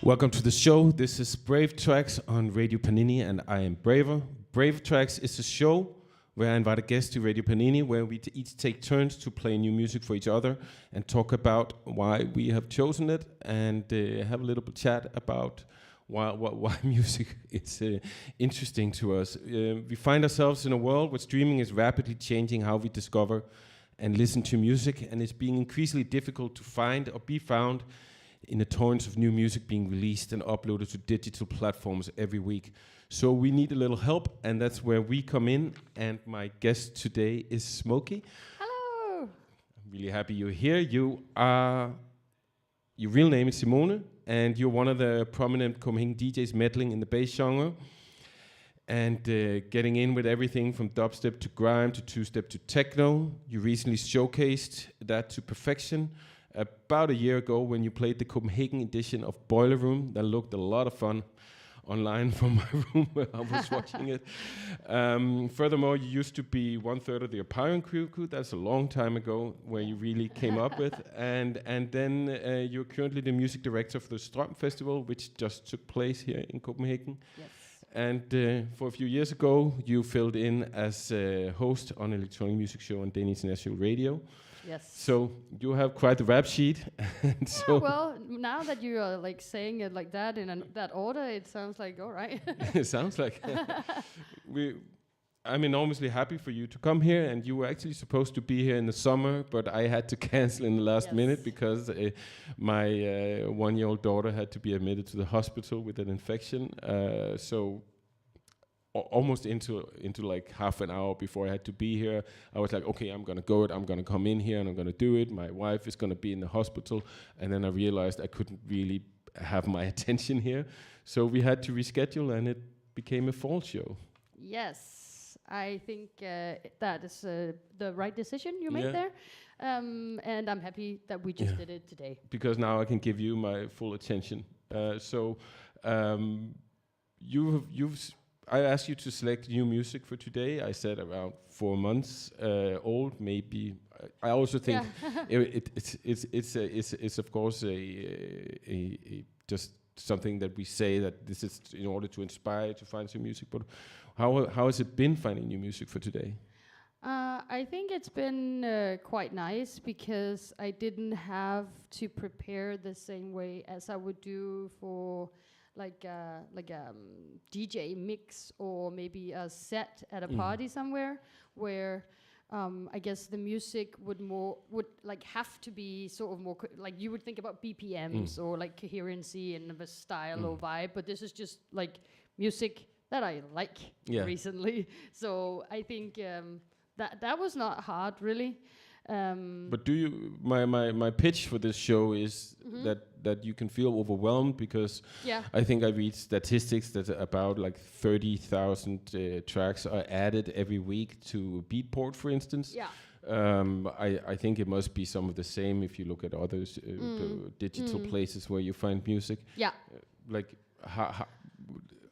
Welcome to the show. This is Brave TRAX on Radio Panini, and I am Braver. Brave TRAX is a show where I invite a guest to Radio Panini, where we each take turns to play new music for each other and talk about why we have chosen it, and have a little bit chat about why music is interesting to us. We find ourselves in a world where streaming is rapidly changing how we discover and listen to music, and it's being increasingly difficult to find or be found in the torrents of new music being released and uploaded to digital platforms every week. So we need a little help, and that's where we come in. And my guest today is Smokey. Hello. I'm really happy you're here. Your real name is Simone, and you're one of the prominent Copenhagen DJs meddling in the bass genre, and getting in with everything from dubstep to grime to two-step to techno. You recently showcased that to perfection about a year ago when you played the Copenhagen edition of Boiler Room. That looked a lot of fun online from my room where I was watching it. Furthermore, you used to be 1/3 of the Appian crew. That's a long time ago where you really came up with. And then you're currently the music director for the Strøm Festival, which just took place here in Copenhagen. Yes. And for a few years ago, you filled in as host on an electronic music show on Danish National Radio. Yes. So you have quite the rap sheet. And so well, now that you are like saying it like that in that order, it sounds like all right. It sounds like I'm enormously happy for you to come here, and you were actually supposed to be here in the summer, but I had to cancel in the last minute because my 1-year-old daughter had to be admitted to the hospital with an infection. So almost into like half an hour before I had to be here, I was like, okay, I'm gonna come in here and I'm gonna do it. My wife is gonna be in the hospital, and then I realized I couldn't really have my attention here, so we had to reschedule, and it became a fall show. Yes, I think that is the right decision you made there, and I'm happy that we just did it today. Because now I can give you my full attention. I asked you to select new music for today. I said around 4 months old, maybe. I also think it's of course a just something that we say that this is in order to inspire to find some music. But how has it been finding new music for today? I think it's been quite nice because I didn't have to prepare the same way as I would do for like a DJ mix or maybe a set at a party somewhere, where I guess the music would like have to be sort of more like you would think about BPMs or like coherency and the style or vibe, but this is just like music that I like recently. So I think that was not hard really. But do you? My pitch for this show is that you can feel overwhelmed because I think I read statistics that about like 30,000 tracks are added every week to Beatport, for instance. I think it must be some of the same if you look at others digital places where you find music. Like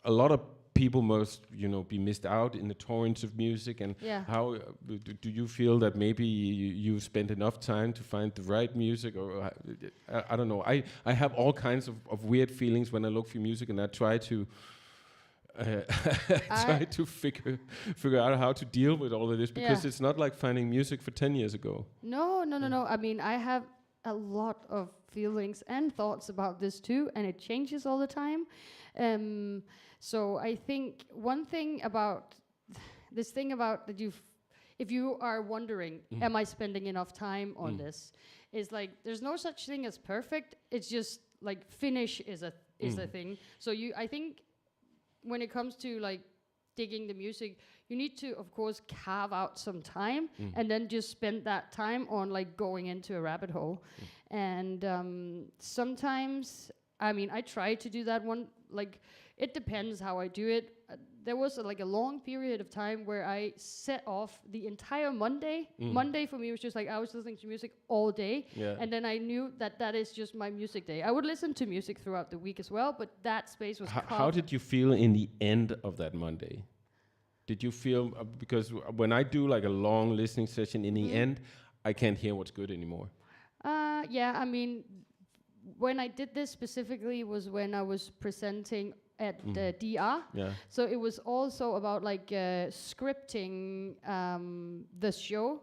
a lot of people must, be missed out in the torrents of music, and how do you feel that maybe you spent enough time to find the right music, or I don't know. I have all kinds of weird feelings when I look for music, and I try to figure out how to deal with all of this, because it's not like finding music for 10 years ago. No. I mean, I have a lot of feelings and thoughts about this too, and it changes all the time. So I think one thing about this thing about that if you are wondering, am I spending enough time on this, is like there's no such thing as perfect. It's just like finish is a thing. So I think when it comes to like digging the music, you need to of course carve out some time and then just spend that time on like going into a rabbit hole. And sometimes, I mean, I try to do that one like it depends how I do it. There was like a long period of time where I set off the entire Monday. Monday for me was just like I was listening to music all day, and then I knew that is just my music day. I would listen to music throughout the week as well, but that space was How did you feel in the end of that Monday? Did you feel, because when I do like a long listening session, in the end, I can't hear what's good anymore. Yeah, I mean, when I did this specifically was when I was presenting at the DR. Yeah. So it was also about like scripting the show.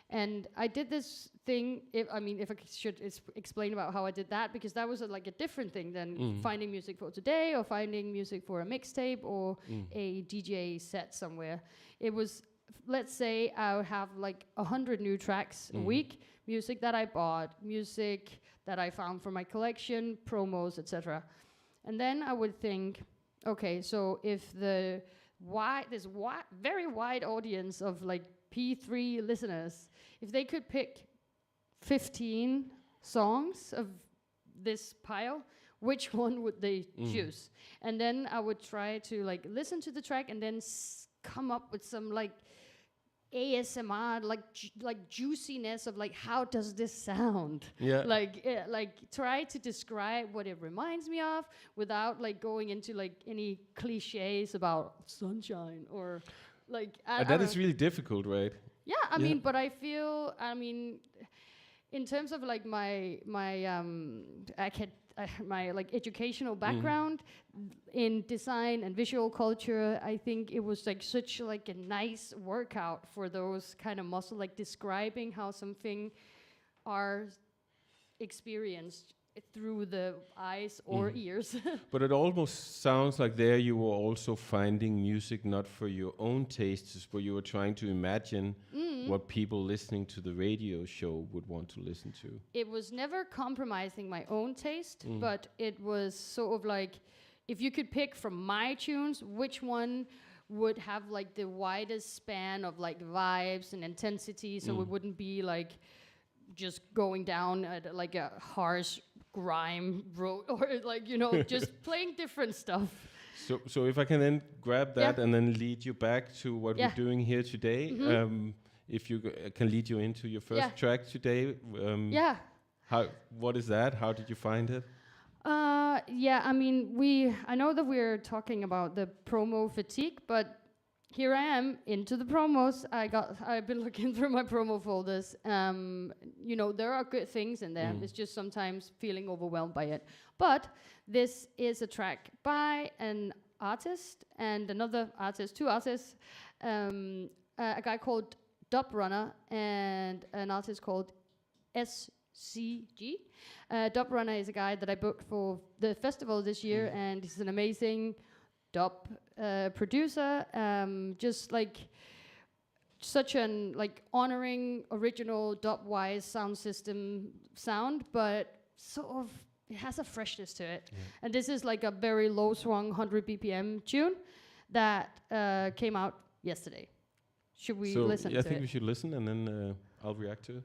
And I did this thing, if I should explain about how I did that, because that was like a different thing than finding music for today or finding music for a mixtape or a DJ set somewhere. It was, let's say I would have like 100 new tracks a week, music that I bought, music that I found from my collection, promos, etc. And then I would think, okay, so if this very wide audience of like P3 listeners, if they could pick 15 songs of this pile, which one would they choose? And then I would try to like listen to the track and then come up with some like ASMR, like juiciness of like, how does this sound? Yeah. Like try to describe what it reminds me of without like going into like any cliches about sunshine or like. That is really difficult, right? Yeah, I mean, but I feel, in terms of like my like educational background in design and visual culture, I think it was like such like a nice workout for those kind of muscle, like describing how something are experienced through the eyes or ears. But it almost sounds like there you were also finding music not for your own tastes, but you were trying to imagine what people listening to the radio show would want to listen to. It was never compromising my own taste, but it was sort of like, if you could pick from my tunes, which one would have like the widest span of like vibes and intensity, so it wouldn't be like just going down at like a harsh grime road, or like, you know, just playing different stuff. So if I can then grab that and then lead you back to what we're doing here today, if you can lead you into your first track today. What is that? How did you find it? I mean, I know that we're talking about the promo fatigue, but here I am into the promos. I've been looking through my promo folders. You know, there are good things in there. It's just sometimes feeling overwhelmed by it. But this is a track by an artist and another artist, two artists, a guy called Dub Runner and an artist called SCG. Dub Runner is a guy that I booked for the festival this year, and he's an amazing dub producer, just like such an like honoring original dub-wise sound system sound, but sort of it has a freshness to it. And this is like a very low swung 100 BPM tune that came out yesterday. Should we listen to it? I think we should listen, and then I'll react to it.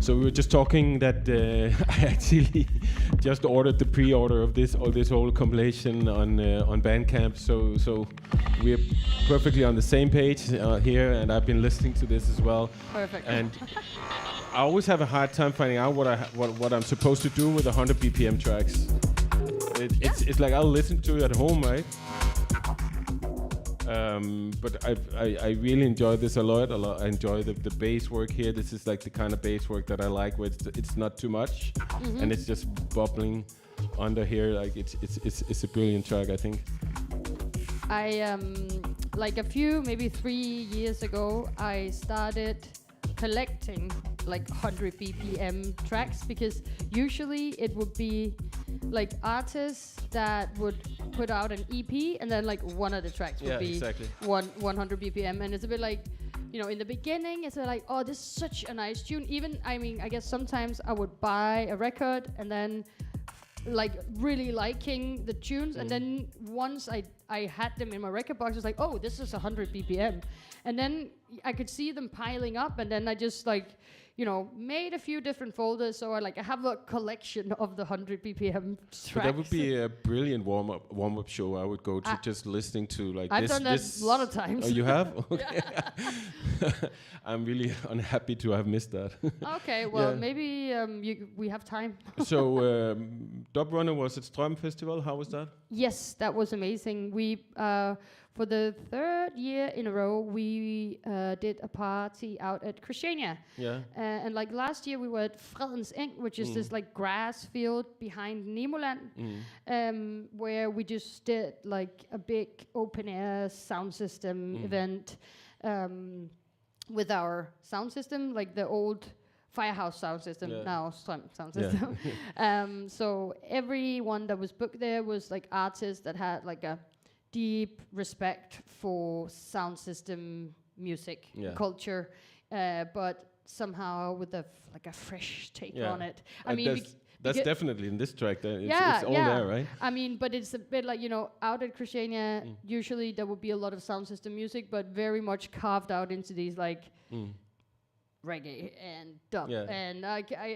So we were just talking that I actually just ordered the pre-order of this whole compilation on Bandcamp. So we're perfectly on the same page here, and I've been listening to this as well. Perfect. And I always have a hard time finding out what I'm supposed to do with 100 BPM tracks. It's like I'll listen to it at home, right? But I really enjoy this a lot. I enjoy the bass work here. This is like the kind of bass work that I like, where it's not too much, and it's just bubbling under here. Like it's a brilliant track, I think. I like maybe 3 years ago, I started collecting like 100 BPM tracks, because usually it would be like artists that would put out an EP, and then like one of the tracks would be exactly. 100 BPM, and it's a bit like, you know, in the beginning it's like, oh, this is such a nice tune. Even, I mean, I guess sometimes I would buy a record and then like really liking the tunes, and then once I had them in my record box, it's like, oh, this is 100 BPM, and then I could see them piling up, and then I just like, you know, made a few different folders, so I have a collection of the 100 BPM tracks. But that would be a brilliant warm-up show. I would go to just listening to like I've this. done that a lot of times. Oh, you have? Okay. I'm really unhappy to have missed that. Okay, well, maybe we have time. So, Dub Runner was at Strøm Festival. How was that? Yes, that was amazing. We for the 3rd year in a row, we did a party out at Christiania. Yeah. And like last year, we were at Fredens Eng, which is this like grass field behind Nemoland, where we just did like a big open air sound system event with our sound system, like the old Firehouse sound system, now Strøm sound system. So everyone that was booked there was like artists that had like a deep respect for sound system music culture, but somehow with a fresh take on it. I mean, that's definitely in this track. It's all there, right? I mean, but it's a bit like, you know, out at Christiania, usually there would be a lot of sound system music, but very much carved out into these like reggae and dub, and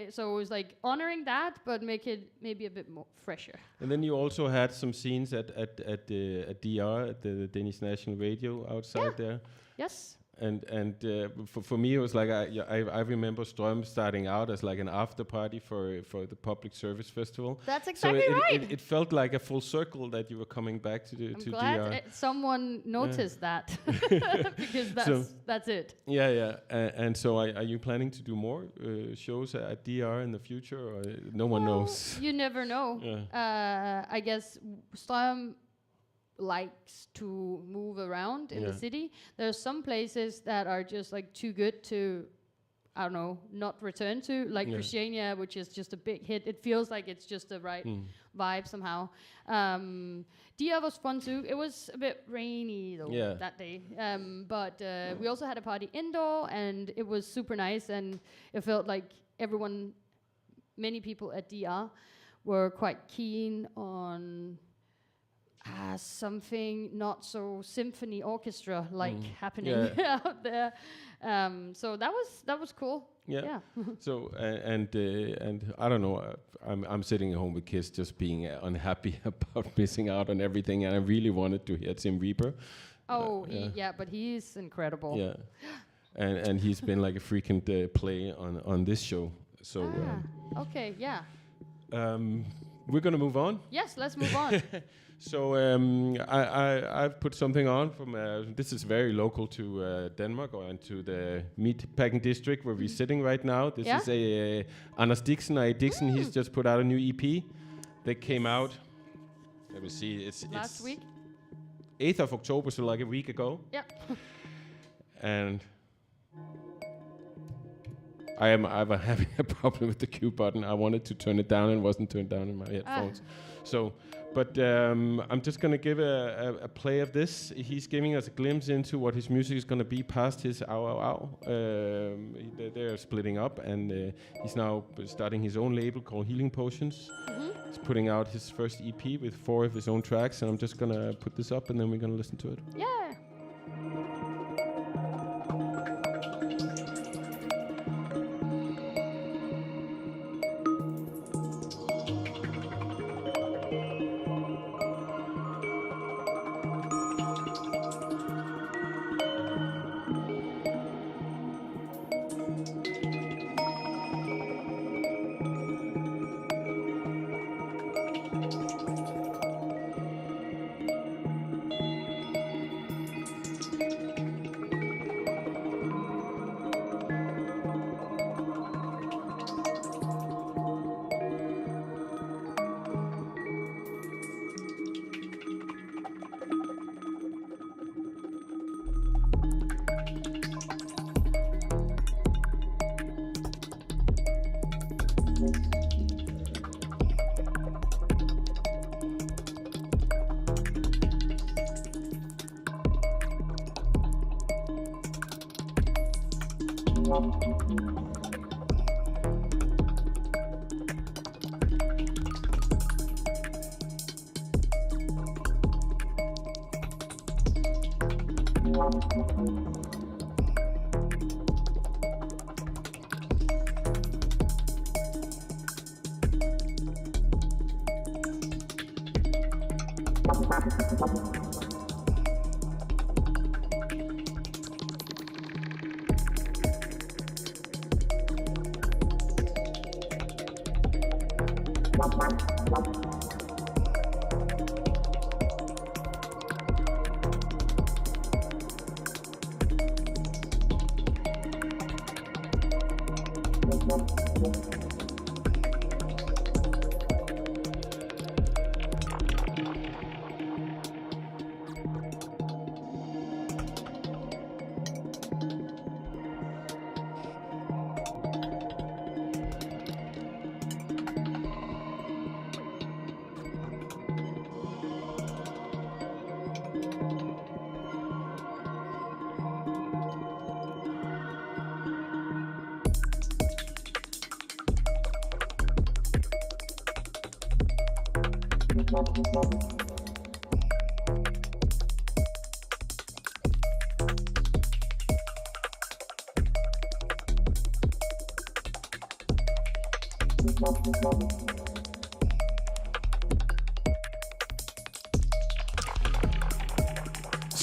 so it was like honoring that, but make it maybe a bit more fresher. And then you also had some scenes at DR, at the Danish National Radio outside there. Yes. And for me, it was like I remember Strøm starting out as like an after party for the public service festival. That's exactly right. It felt like a full circle that you were coming back to I'm glad someone noticed that, because that's it. Yeah. And so are you planning to do more shows at DR in the future, or no one knows? You never know. I guess Strøm likes to move around in the city. There's some places that are just like too good to, I don't know, not return to, like Christiania, which is just a big hit. It feels like it's just the right vibe somehow. DR was fun too. It was a bit rainy though that day, but we also had a party indoor, and it was super nice, and it felt like many people at DR were quite keen on something not so symphony orchestra happening out there. So that was cool. Yeah. So and I don't know. I'm sitting at home with kids, just being unhappy about missing out on everything, and I really wanted to hear Tim Reaper. Oh, but he's incredible. Yeah, and he's been like a frequent play on this show. So okay, yeah. We're gonna move on. Yes, let's move on. So I've put something on from. This is very local to Denmark, and to the Meatpacking district where we're sitting right now. This is a Anders Dixon. Dixon. He's just put out a new EP. That came out. Let me see. It's last week. 8th of October, so like a week ago. Yeah. And I'm having a problem with the Q button. I wanted to turn it down and it wasn't turned down in my headphones. But I'm just gonna give a play of this. He's giving us a glimpse into what his music is gonna be past his Ow. They're splitting up, and he's now starting his own label called Healing Potions. He's putting out his first EP with 4 of his own tracks, and I'm just gonna put this up, and then we're gonna listen to it. Yeah.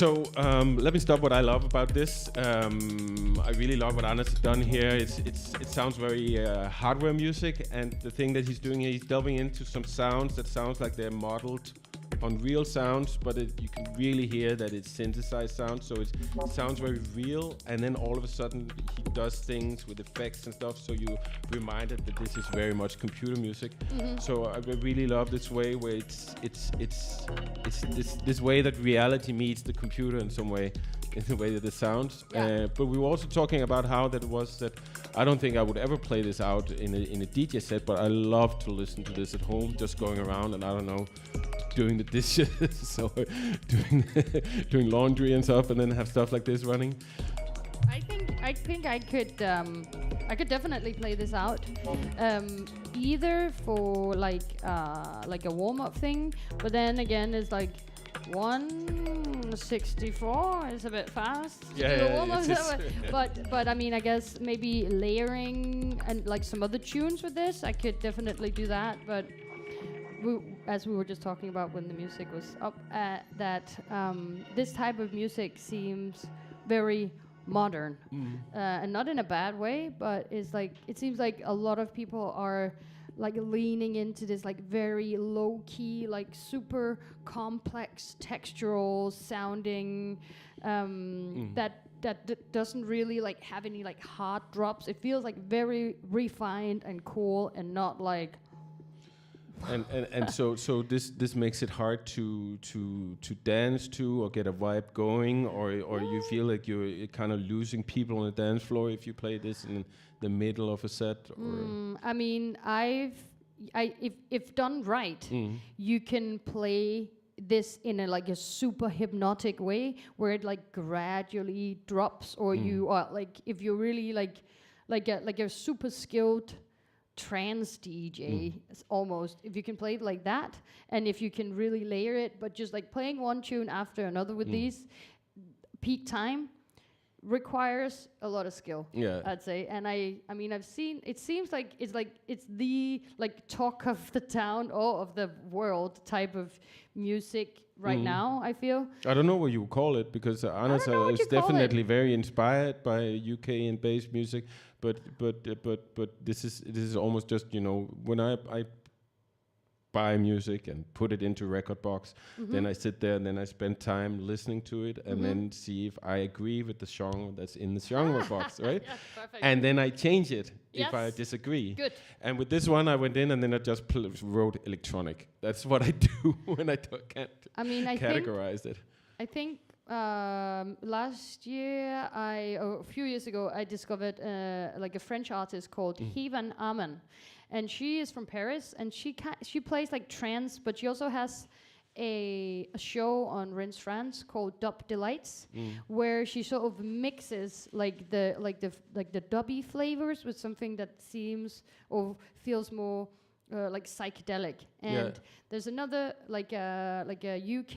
So let me stop what I love about this. I really love what Anders has done here. It sounds very hardware music, and the thing that he's doing here, he's delving into some sounds that sounds like they're modeled on real sounds, but you can really hear that it's synthesized sounds, so it sounds very real, and then all of a sudden he does things with effects and stuff, so you're reminded that this is very much computer music. So I really love this way where it's this way that reality meets the computer in some way, in the way that it sounds. But we were also talking about how that I don't think I would ever play this out in a DJ set, but I love to listen to this at home, just going around and I don't know, doing the dishes or doing laundry and stuff, and then have stuff like this running. I think I could definitely play this out, either for like a warm-up thing, but then again it's like 164 is a bit fast. But I mean, I guess maybe layering and like some other tunes with this, I could definitely do that. But as we were just talking about when the music was up, this type of music seems very modern, and not in a bad way, but it's like it seems like a lot of people are like leaning into this like very low key, like super complex textural sounding that doesn't really like have any like hard drops. It feels like very refined and cool, and not like and so this makes it hard to dance to or get a vibe going, or you feel like you're kind of losing people on the dance floor if you play this in the middle of a set. Or I mean, if done right, you can play this in a super hypnotic way where it like gradually drops, or you are like, if you're really like a super skilled trance DJ, almost, if you can play it like that, and if you can really layer it, but just like playing one tune after another with these, peak time requires a lot of skill, I'd say. And I mean, I've seen, it seems like it's the like talk of the town or of the world type of music right now, I feel. I don't know what you call it, because Anders is definitely very inspired by UK and bass music, but this is almost just, you know, when I buy music and put it into record box, then I sit there and then I spend time listening to it and then see if I agree with the genre that's in the genre box, right? Yes, perfect. And then I change it if I disagree. Good. And with this one, I went in and then I just wrote electronic. That's what I do when I can't categorize it. I think Last year, a few years ago, I discovered like a French artist called Hivan Aman, and she is from Paris, and she plays like trance, but she also has a show on Rens France called Dub Delights, where she sort of mixes like the dubby flavors with something that seems or feels more like psychedelic. And there's another like a UK.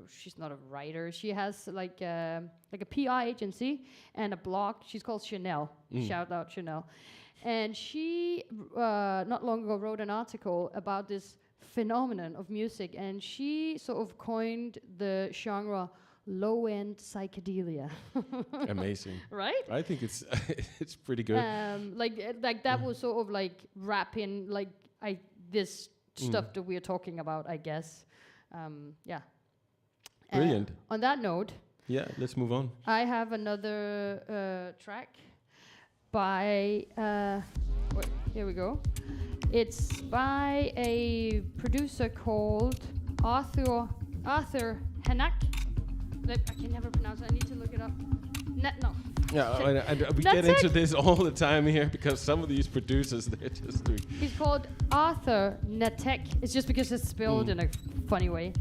She's not a writer. She has like a PR agency and a blog. She's called Chanel. Shout out Chanel. And she not long ago wrote an article about this phenomenon of music, and she sort of coined the genre low-end psychedelia. Amazing, right? I think it's it's pretty good. Like that was sort of like wrapping like this stuff that we're talking about, I guess. Yeah. Brilliant. On that note, let's move on. I have another track by. Here we go. It's by a producer called Arthur Hanak. I can never pronounce it. I need to look it up. No. Yeah, and we get into this all the time here because some of these producers, they're just doing... He's called Arthur Natek. It's just because it's spelled in a funny way.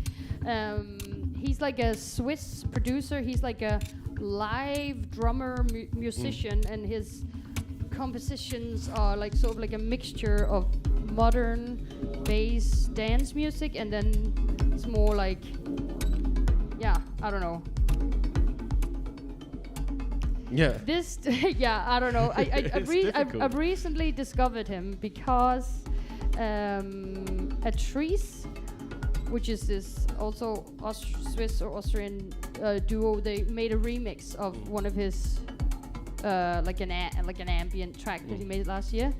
He's like a Swiss producer. He's like a live drummer musician, and his compositions are like sort of like a mixture of modern bass dance music, and then it's more like, I don't know. This, I don't know. I've recently discovered him because TRAX, which is this also Swiss or Austrian duo, they made a remix of one of his like an ambient track that he made last year,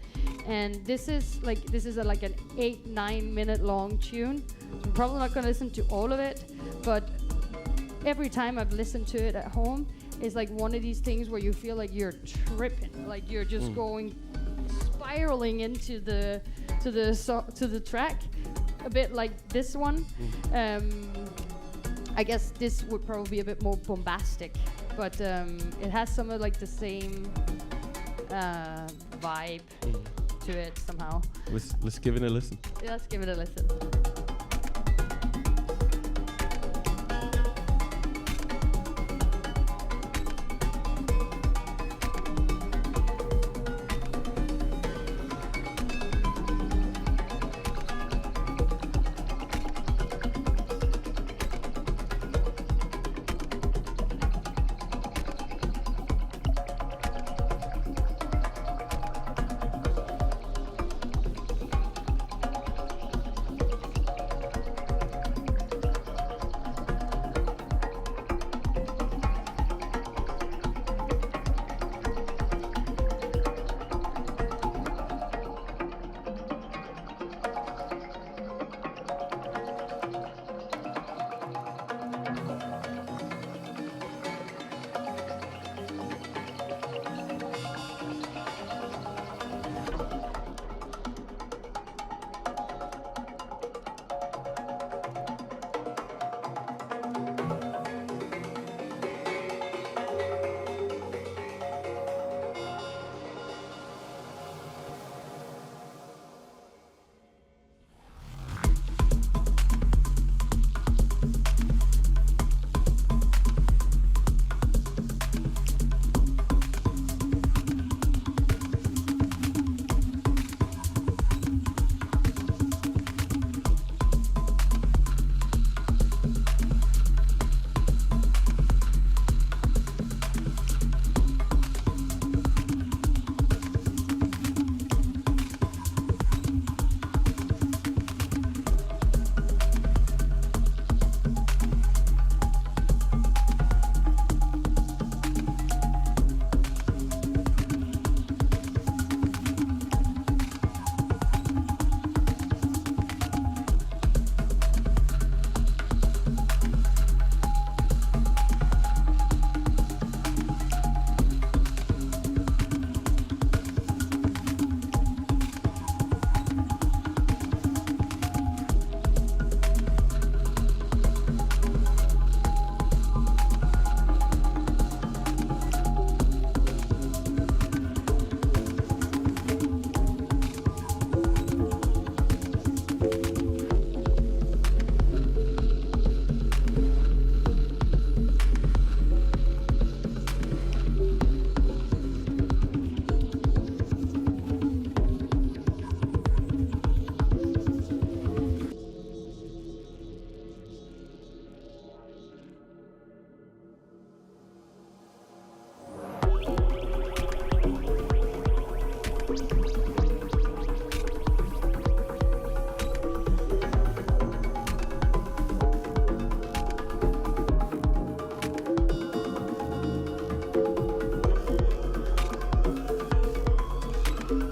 and this is like an 8-9 minute long tune. So I'm probably not gonna listen to all of it, but every time I've listened to it at home, it's like one of these things where you feel like you're tripping, like you're just going spiraling into the track, a bit like this one. I guess this would probably be a bit more bombastic, but it has some of like the same vibe to it somehow. Let's give it a listen. Let's give it a listen.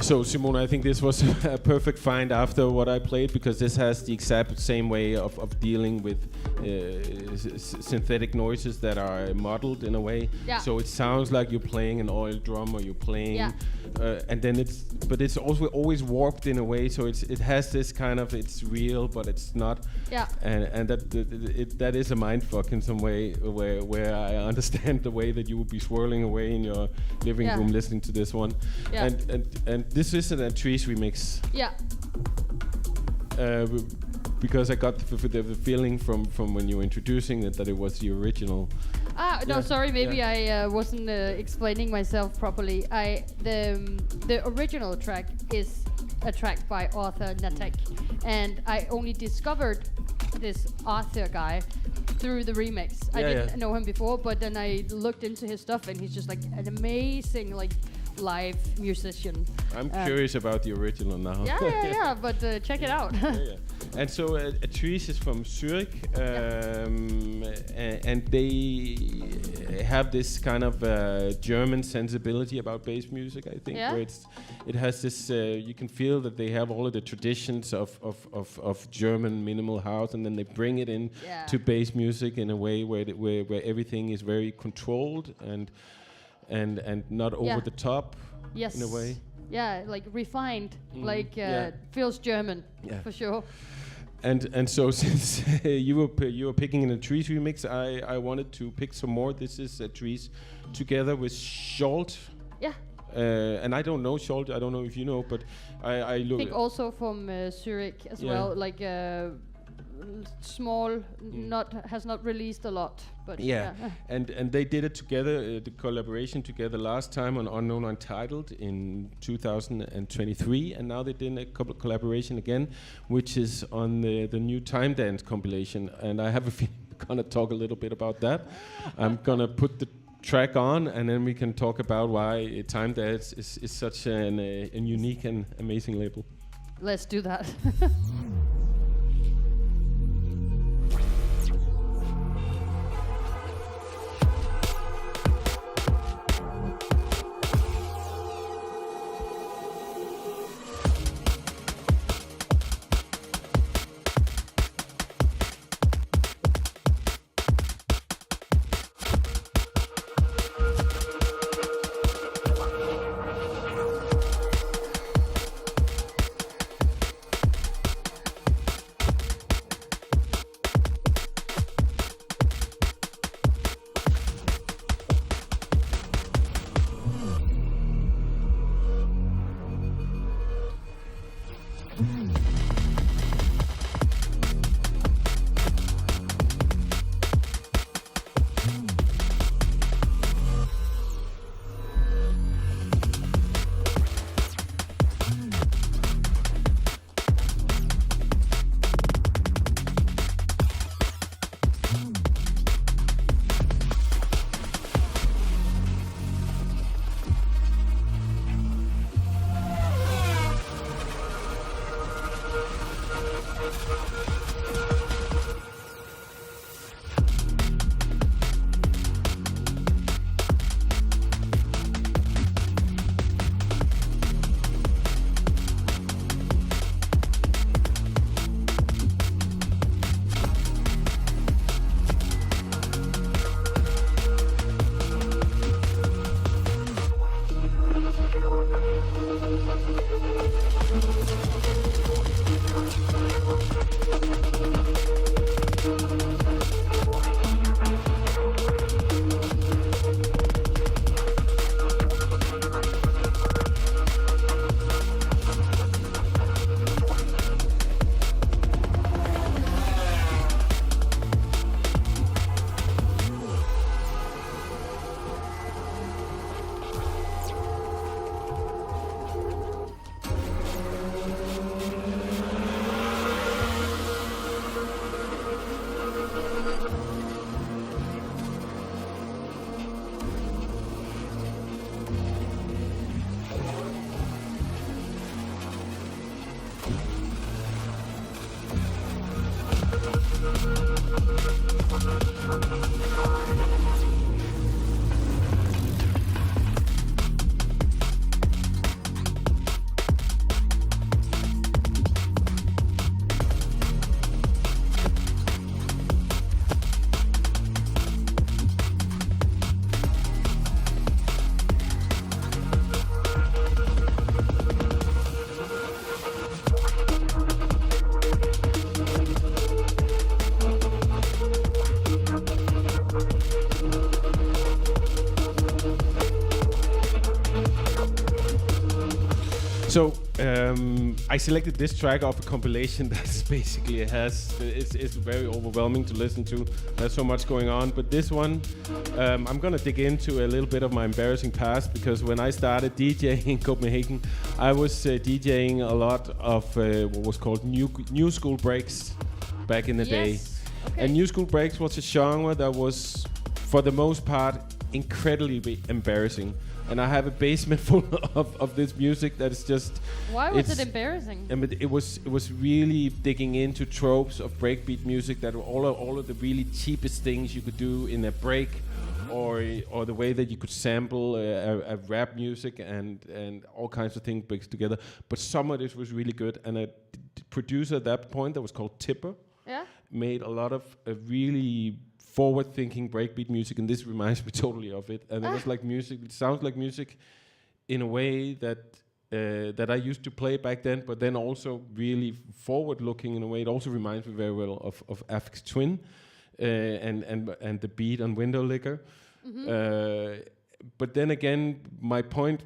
So Simona, I think this was a perfect find after what I played, because this has the exact same way of dealing with synthetic noises that are modeled in a way. Yeah. So it sounds like you're playing an oil drum, or you're playing, and then it's also always warped in a way. So it has this kind of, it's real but it's not. Yeah. And that is a mindfuck in some way, where I understand the way that you would be swirling away in your living room listening to this one. Yeah. And this isn't a TRAX remix. Yeah. Because I got the feeling from when you were introducing it that it was the original. No, sorry, maybe I wasn't explaining myself properly. The original track is a track by Arthur Natek, and I only discovered this Arthur guy through the remix. I didn't know him before, but then I looked into his stuff, and he's just like an amazing live musician. I'm curious about the original now. But check it out. And so TRAX is from Zurich, and they have this kind of German sensibility about bass music, I think, where it has this, you can feel that they have all of the traditions of German minimal house, and then they bring it in to bass music in a way where everything is very controlled and not over the top, in a way. Yeah, like refined, feels German, for sure. And so since you were picking in a TRAX remix, I wanted to pick some more. This is a TRAX together with Scholt. Yeah. And I don't know Scholt. I don't know if you know, but I look. I think also from Zurich as well, like small, has not released a lot, but and they did it together, the collaboration together last time on Unknown Untitled in 2023, and now they did a couple of collaboration again, which is on the new Time Dance compilation, and I have a feeling we're gonna talk a little bit about that. I'm gonna put the track on, and then we can talk about why Time Dance is such a unique and amazing label. Let's do that. So I selected this track off a compilation that basically it's very overwhelming to listen to. There's so much going on, but this one I'm gonna dig into a little bit of my embarrassing past, because when I started DJing in Copenhagen, I was DJing a lot of what was called new school breaks back in the day. Okay. And new school breaks was a genre that was, for the most part, incredibly embarrassing. And I have a basement full of this music that is just... Why was it embarrassing? I mean, it was really digging into tropes of breakbeat music that were all of the really cheapest things you could do in a break, or the way that you could sample a rap music and all kinds of things mixed together. But some of this was really good. And a producer at that point that was called Tipper made a lot of really forward-thinking breakbeat music, and this reminds me totally of it. And it was like music. It sounds like music in a way that I used to play back then, but then also really forward-looking in a way. It also reminds me very well of Aphex Twin and the beat on Window Licker. Mm-hmm. But then again, my point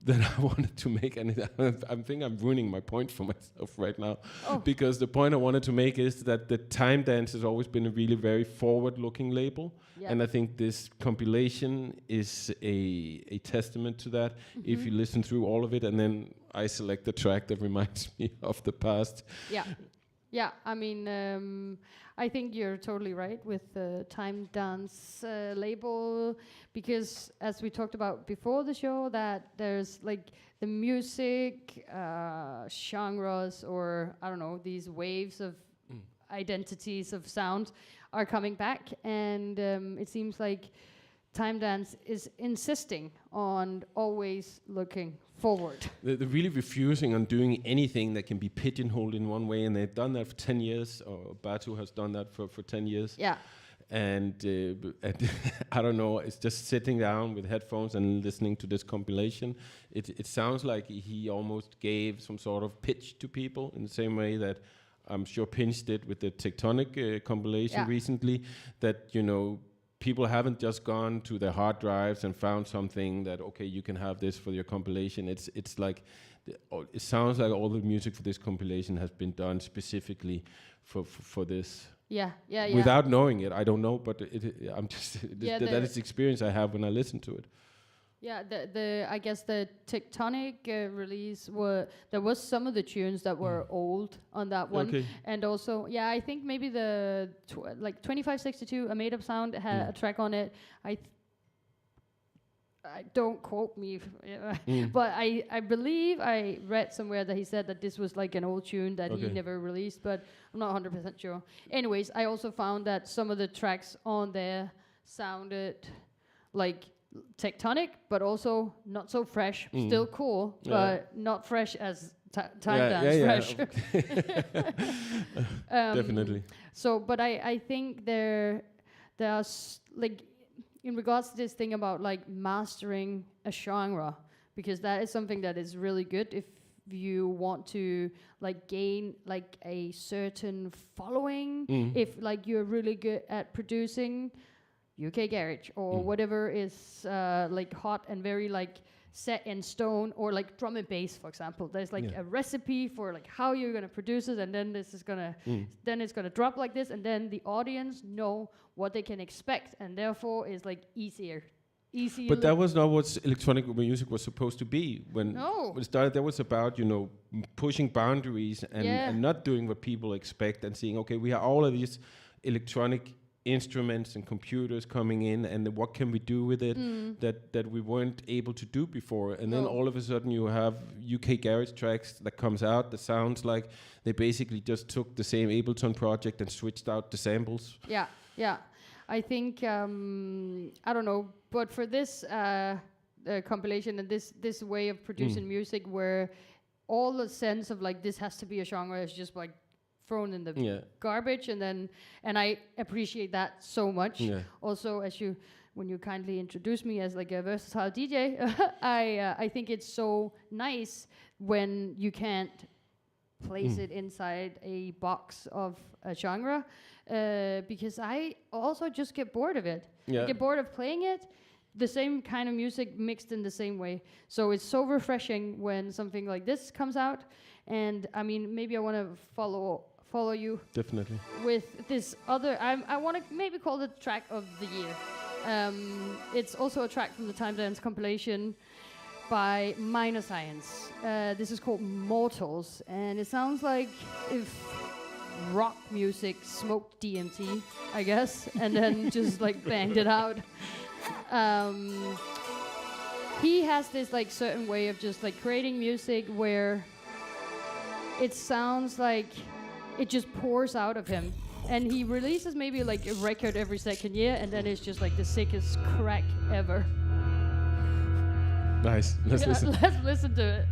that I wanted to make, and I think I'm ruining my point for myself right now, because the point I wanted to make is that the Time Dance has always been a really very forward-looking label, and I think this compilation is a testament to that. If you listen through all of it, and then I select the track that reminds me of the past. Yeah, I mean, I think you're totally right with the Time Dance label, because as we talked about before the show, that there's like the music genres, or I don't know, these waves of identities of sound are coming back, and it seems like Time Dance is insisting on always looking forward. They're really refusing on doing anything that can be pigeonholed in one way, and they've done that for 10 years, or Batu has done that for 10 years. Yeah. And I don't know, it's just sitting down with headphones and listening to this compilation. It sounds like he almost gave some sort of pitch to people, in the same way that I'm sure Pinch did with the Tectonic compilation recently, that, you know, people haven't just gone to their hard drives and found something that, okay, you can have this for your compilation. It's like, it sounds like all the music for this compilation has been done specifically for this. Yeah. Without knowing it, I don't know, but I'm just that is the experience I have when I listen to it. Yeah, I guess the Tectonic release there was some of the tunes that were old on that one, and also I think maybe the 2562, a made up sound, had a track on it. I don't quote me, but I believe I read somewhere that he said that this was like an old tune that he never released, but I'm not 100% sure. Anyways, I also found that some of the tracks on there sounded like Tectonic, but also not so fresh. Still cool, but not fresh as Time Dance fresh. Definitely. So, but I think there's like, in regards to this thing about like mastering a genre, because that is something that is really good if you want to like gain like a certain following. If like you're really good at producing UK garage or whatever is like hot and very like set in stone, or like drum and bass, for example. There's like a recipe for like how you're gonna produce it, and then this is gonna then it's gonna drop like this, and then the audience know what they can expect, and therefore is like easier. But that was not what electronic music was supposed to be. When it started, that was about, you know, pushing boundaries and not doing what people expect, and seeing, okay, we have all of these electronic instruments and computers coming in, and what can we do with it that we weren't able to do before. And then all of a sudden you have UK garage tracks that comes out that sounds like they basically just took the same Ableton project and switched out the samples. Yeah. I think I don't know, but for this compilation and this way of producing music, where all the sense of like this has to be a genre is just like thrown in the garbage, and I appreciate that so much. Also, when you kindly introduce me as like a versatile DJ, I think it's so nice when you can't place it inside a box of a genre, because I also just get bored of it. I get bored of playing it, the same kind of music mixed in the same way. So it's so refreshing when something like this comes out. And I mean, maybe I want to follow you Definitely. with this other. I want to maybe call it track of the year. It's also a track from the Time Dance compilation by Minor Science. This is called Mortals, and it sounds like if rock music smoked DMT, I guess, and then just like banged it out. He has this like certain way of just like creating music where it sounds like it just pours out of him. And he releases maybe like a record every second year, and then it's just like the sickest crack ever. Nice. Let's listen. Let's listen to it.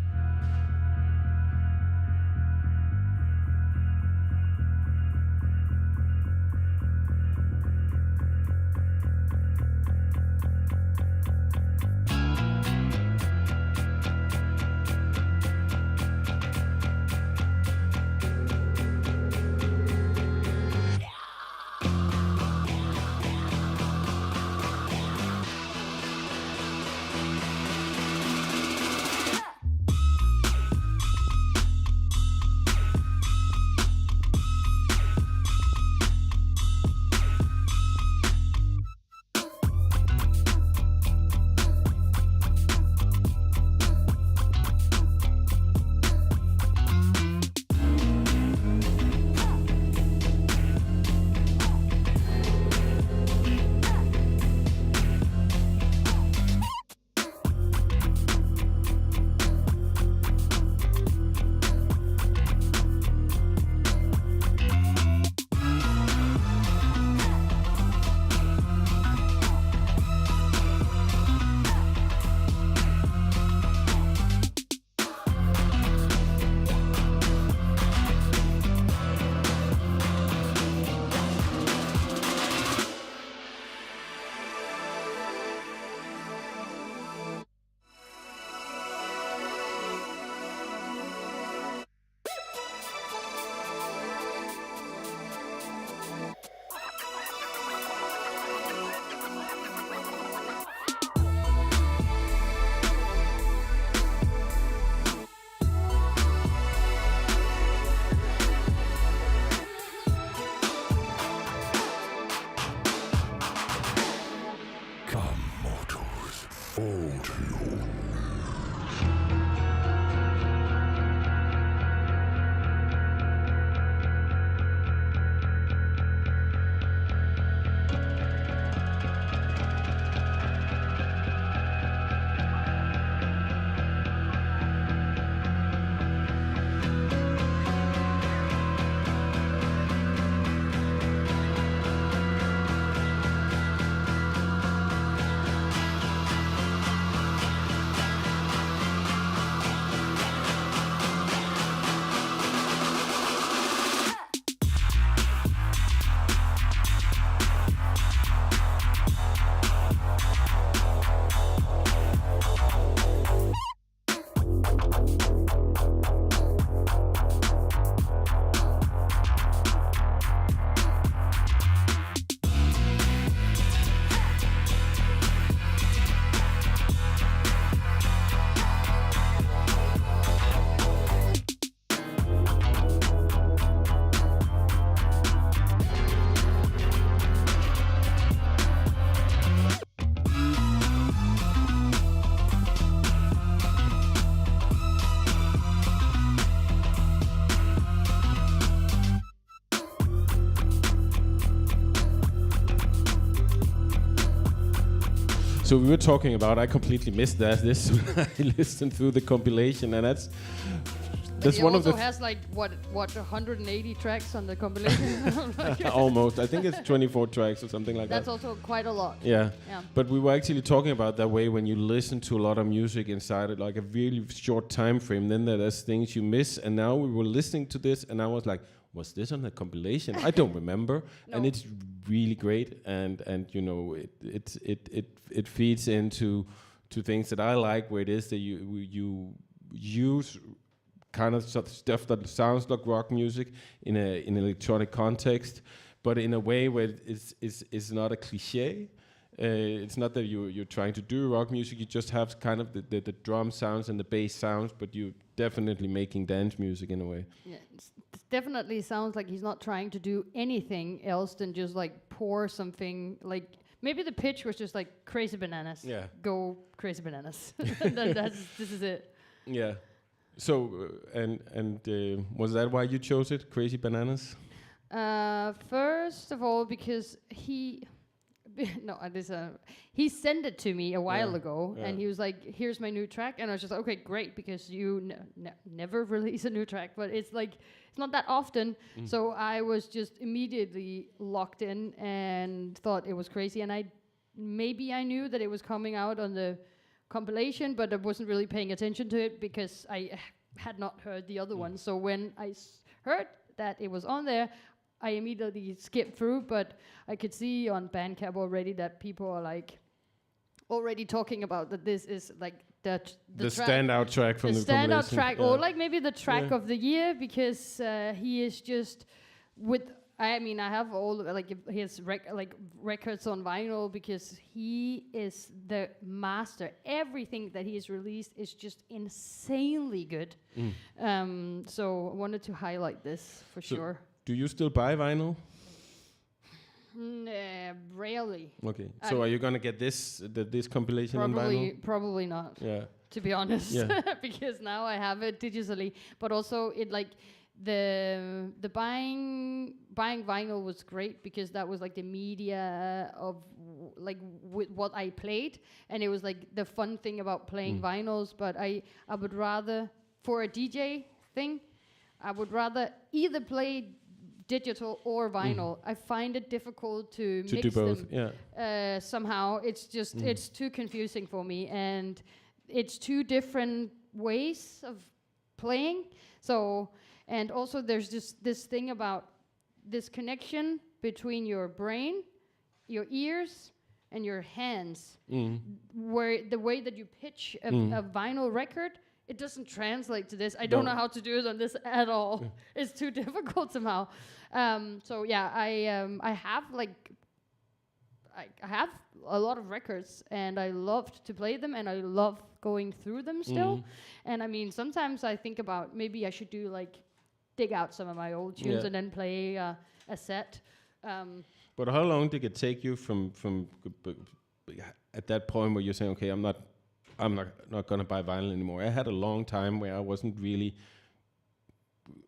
So we were talking about, I completely missed this when I listened through the compilation, and that's one of the... It also has like, what, 180 tracks on the compilation? Almost. I think it's 24 tracks or something like that. That's also quite a lot. Yeah. But we were actually talking about that way when you listen to a lot of music inside it, like a really short time frame, then there's things you miss. And now we were listening to this, and I was like, was this on the compilation? I don't remember. No. And it's really great, and you know, it feeds into things that I like, where it is that you use kind of stuff that sounds like rock music in an electronic context, but in a way where it's not a cliche. It's not that you're trying to do rock music. You just have kind of the drum sounds and the bass sounds, but you're definitely making dance music in a way. Yeah, it definitely sounds like he's not trying to do anything else than just like pour something like. Maybe the pitch was just like crazy bananas. Yeah. Go crazy bananas. This is it. Yeah. So was that why you chose it, Crazy Bananas? First of all, because he sent it to me a while ago, and he was like, "Here's my new track," and I was just like, "Okay, great," because you never release a new track, but it's like it's not that often. So I was just immediately locked in and thought it was crazy, and I knew that it was coming out on the compilation, but I wasn't really paying attention to it because I had not heard the other one. So when I heard that it was on there, I immediately skipped through, but I could see on Bandcamp already that people are like already talking about that this is like the standout track from the standout compilation. track, or like maybe the track of the year, because he is just with. I mean, I have all like his records on vinyl because he is the master. Everything that he has released is just insanely good. So I wanted to highlight this for sure. Do you still buy vinyl? Rarely. Okay. So are you gonna get this compilation on vinyl? Probably not. Yeah. To be honest, Yeah. because now I have it digitally, but also it like. The buying vinyl was great because that was like the media of like with what I played, and it was like the fun thing about playing vinyls. But I would rather, for a DJ thing, I would rather either play digital or vinyl. I find it difficult to mix do both. them. Yeah. Somehow it's just it's too confusing for me, and it's two different ways of playing. So. And also there's just this thing about this connection between your brain, your ears, and your hands, where the way that you pitch a vinyl record, it doesn't translate to this. I don't know how to do it on this at all. It's too difficult somehow. So yeah, I have like, I have a lot of records, and I loved to play them, and I love going through them still. And I mean, sometimes I think about maybe I should do like, dig out some of my old tunes and then play a set. But how long did it take you from at that point where you're saying, okay, I'm not gonna buy vinyl anymore? I had a long time where I wasn't really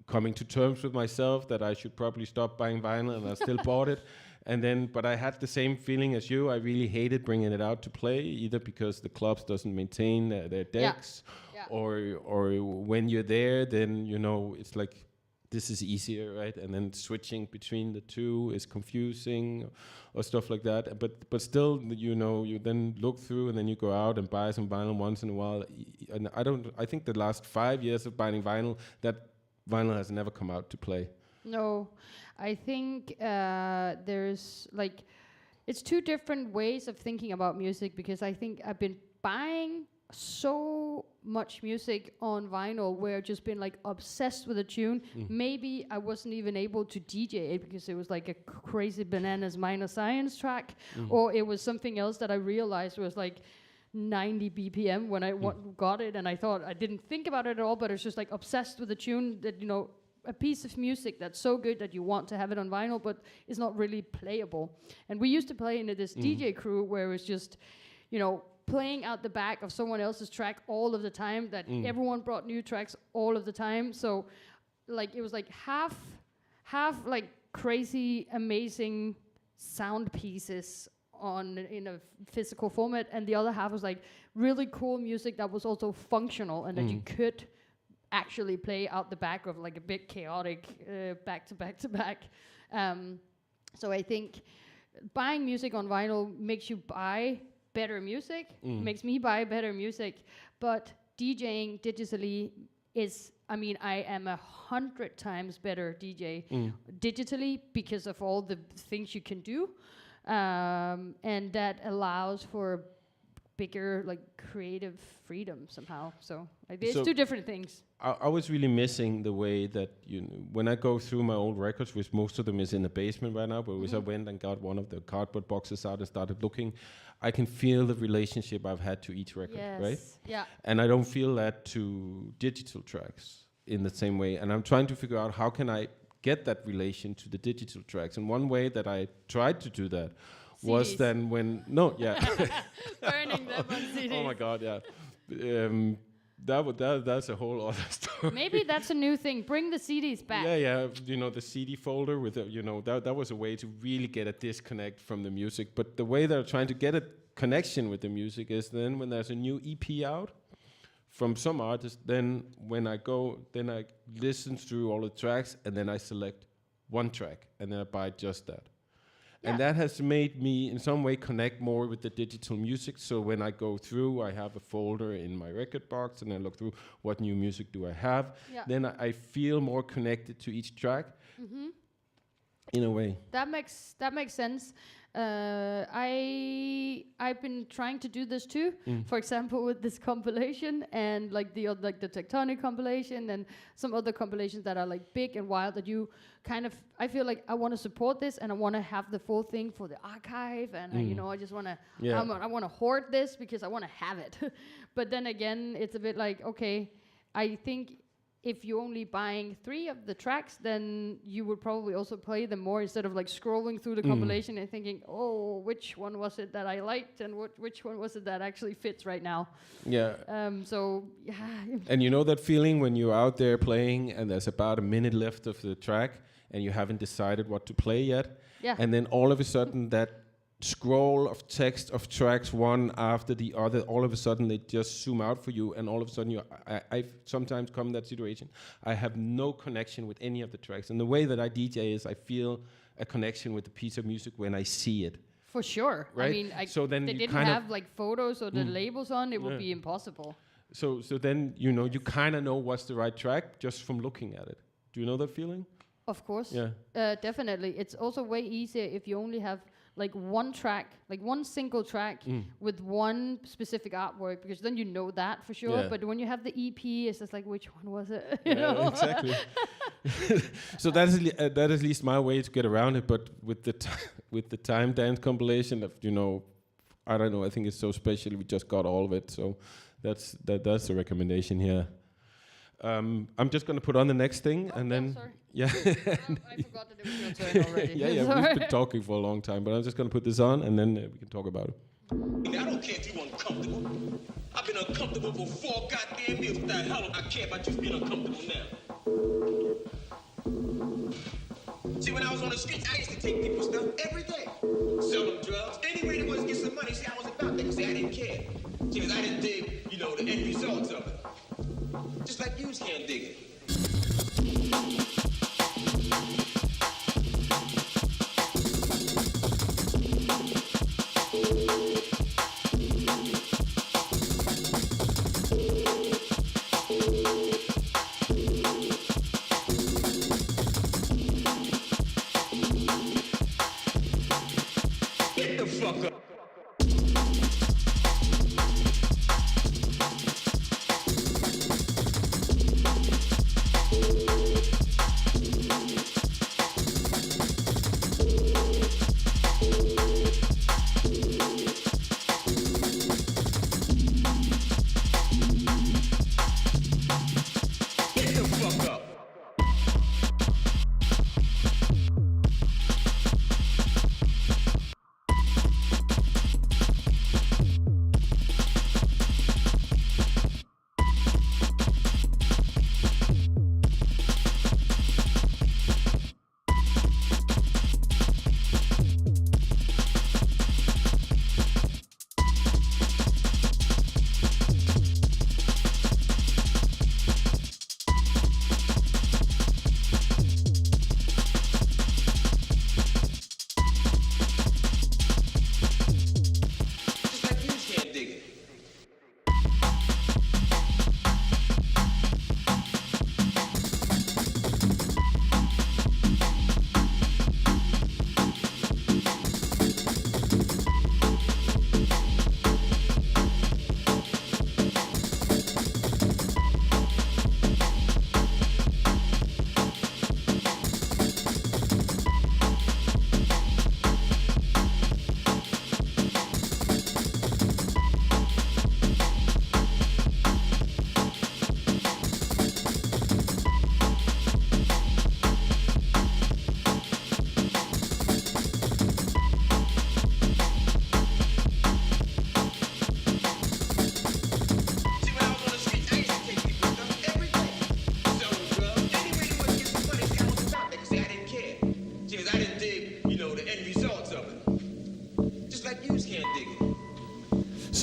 coming to terms with myself that I should probably stop buying vinyl, and I still bought it. And then, but I had the same feeling as you. I really hated bringing it out to play, either because the clubs doesn't maintain their decks, or when you're there, then it's like, this is easier, right? And then switching between the two is confusing, or stuff like that. But still, you then look through, and then you go out and buy some vinyl once in a while. And I think the last 5 years of buying vinyl, that vinyl has never come out to play. No, I think there's like, it's two different ways of thinking about music, because I think I've been buying so much music on vinyl where I've just been like obsessed with a tune. Maybe I wasn't even able to DJ it because it was like a crazy bananas minor science track, or it was something else that I realized was like 90 BPM when I got it, and I thought I didn't think about it at all, but it's just like obsessed with a tune that a piece of music that's so good that you want to have it on vinyl, but it's not really playable. And we used to play in this DJ crew where it was just playing out the back of someone else's track all of the time, that everyone brought new tracks all of the time. So like it was like half like crazy amazing sound pieces in a physical format, and the other half was like really cool music that was also functional, and that you could actually play out the back of like a bit chaotic back to back to back. So I think buying music on vinyl makes you buy better music, makes me buy better music, but DJing digitally is, I mean, I am 100 times better DJ digitally because of all the things you can do, and that allows for bigger like creative freedom somehow. So like it's two different things. I was really missing the way that when I go through my old records, which most of them is in the basement right now, but as I went and got one of the cardboard boxes out and started looking, I can feel the relationship I've had to each record, right? Yeah. And I don't feel that to digital tracks in the same way. And I'm trying to figure out how can I get that relation to the digital tracks. And one way that I tried to do that was then when burning them on CDs. Oh my God, yeah. That's a whole other story. Maybe that's a new thing. Bring the CDs back. Yeah. The CD folder with that was a way to really get a disconnect from the music. But the way they're trying to get a connection with the music is then when there's a new EP out from some artist, then when I go, then I listen through all the tracks and then I select one track and then I buy just that. Yeah. And that has made me in some way connect more with the digital music. So when I go through, I have a folder in my record box and I look through what new music do I have. Yeah. Then I feel more connected to each track in a way. That makes sense. I've been trying to do this too. For example, with this compilation and like the Tectonic compilation and some other compilations that are like big and wild that you kind of, I feel like I want to support this and I want to have the full thing for the archive and I just want to, I want to hoard this because I want to have it. But then again, it's a bit like, okay, I think if you're only buying 3 of the tracks, then you would probably also play them more instead of like scrolling through the compilation and thinking, oh, which one was it that I liked and which one was it that actually fits right now? Yeah. So, yeah. And you know that feeling when you're out there playing and there's about a minute left of the track and you haven't decided what to play yet? Yeah. And then all of a sudden that scroll of text of tracks one after the other, all of a sudden they just zoom out for you and all of a sudden I've sometimes come in that situation. I have no connection with any of the tracks. And the way that I DJ is I feel a connection with the piece of music when I see it. For sure. Right? I mean, so then they didn't have like photos or the labels on, it would be impossible. So then, you kind of know what's the right track just from looking at it. Do you know that feeling? Of course. Yeah. Definitely. It's also way easier if you only have like one track, like one single track with one specific artwork, because then you know that for sure. Yeah. But when you have the EP, it's just like, which one was it? you know? Exactly. So that is at least my way to get around it. But with the time dance compilation of I don't know. I think it's so special. We just got all of it. So that's the recommendation here. I'm just going to put on the next thing and then. Sorry. Yeah. I forgot that it was your turn already. yeah, we've been talking for a long time, but I'm just going to put this on and then we can talk about it. I don't care if you're uncomfortable. I've been uncomfortable for 4 goddamn years. What the hell I care about you being uncomfortable now? See, when I was on the streets, I used to take people's stuff every day. Sell them drugs. Any way they was to get some money. See, I was about that. See, I didn't care. See, because I didn't dig, the end results of it. Just like you can't dig it. Get the fuck up.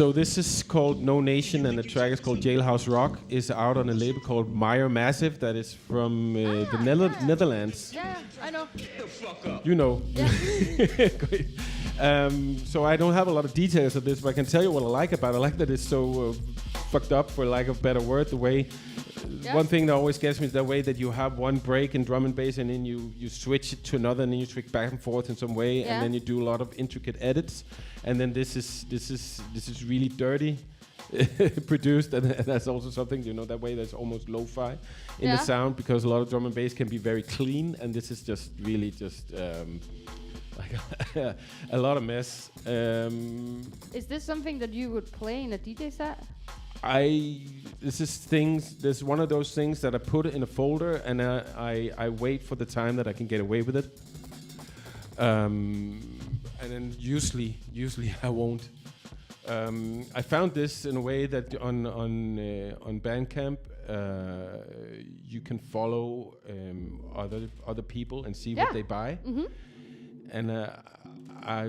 So this is called No Nation, and the track is called Jailhouse Rock. Is out on a label called Meyer Massive that is from the Netherlands. Yeah, I know. You know. Yeah. Great. So I don't have a lot of details of this, but I can tell you what I like about it. I like that it's so fucked up, for lack of a better word. The way, one thing that always gets me is the way that you have one break in drum and bass, and then you switch it to another, and then you switch back and forth in some way, and then you do a lot of intricate edits. And then this is really dirty. Produced, and that's also something, that way there's almost lo-fi in the sound, because a lot of drum and bass can be very clean, and this is just really just like a lot of mess. Is this something that you would play in a DJ set? This is one of those things that I put in a folder, and I wait for the time that I can get away with it. And then usually I won't. I found this in a way that on Bandcamp you can follow other people and see what they buy. Mm-hmm. And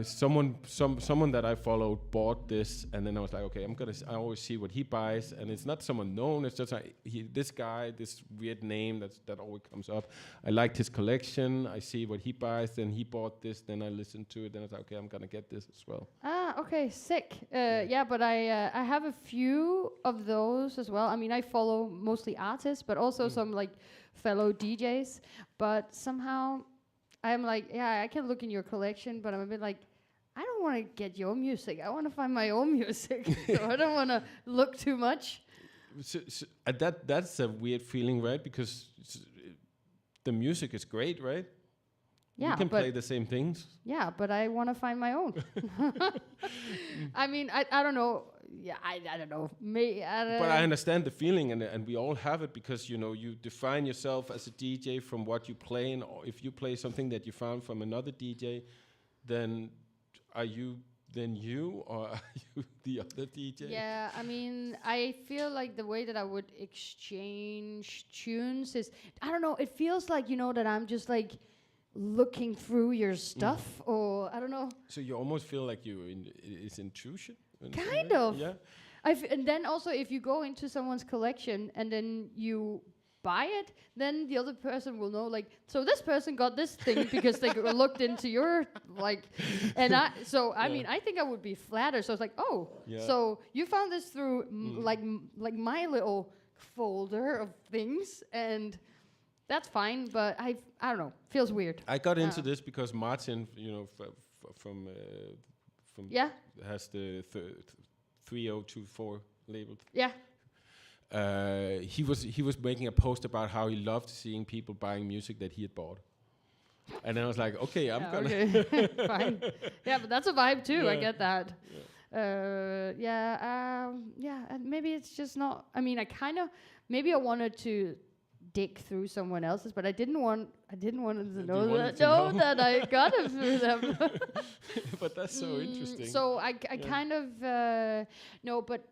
someone that I followed bought this, and then I was like, okay, I always see what he buys, and it's not someone known. It's just like this guy, this weird name that always comes up. I liked his collection. I see what he buys. Then he bought this. Then I listened to it. Then I was like, okay, I'm gonna get this as well. Okay, sick. Yeah, but I have a few of those as well. I mean, I follow mostly artists, but also some like fellow DJs. But somehow I'm like, yeah, I can look in your collection, but I'm a bit like, I don't want to get your music. I want to find my own music. So I don't want to look too much. So that's a weird feeling, right? Because the music is great, right? Yeah, you can play the same things. Yeah, but I want to find my own. I mean, I don't know. Yeah, I don't know. But I understand the feeling, and we all have it, because you define yourself as a DJ from what you play, and if you play something that you found from another DJ, then are you you, or are you the other DJ? Yeah, I mean, I feel like the way that I would exchange tunes is, I don't know, it feels like, that I'm just like looking through your stuff, or I don't know. So you almost feel like it's intrusion? Kind of. Yeah. And then also, if you go into someone's collection and then you buy it, then the other person will know, like, so this person got this thing because they looked into your, like, and I mean, I think I would be flattered. So it's like, oh, so you found this through like my little folder of things, and that's fine, but I don't know, feels weird. I got into this because Martin, from has the 3024 labeled. Yeah. He was making a post about how he loved seeing people buying music that he had bought, and then I was like, okay, I'm gonna. Okay. Fine. Yeah, but that's a vibe too. I get that. And maybe it's just not. I mean, maybe I wanted to dig through someone else's, but I didn't want them to know that I got it through them. But that's so interesting. So I kind of no, but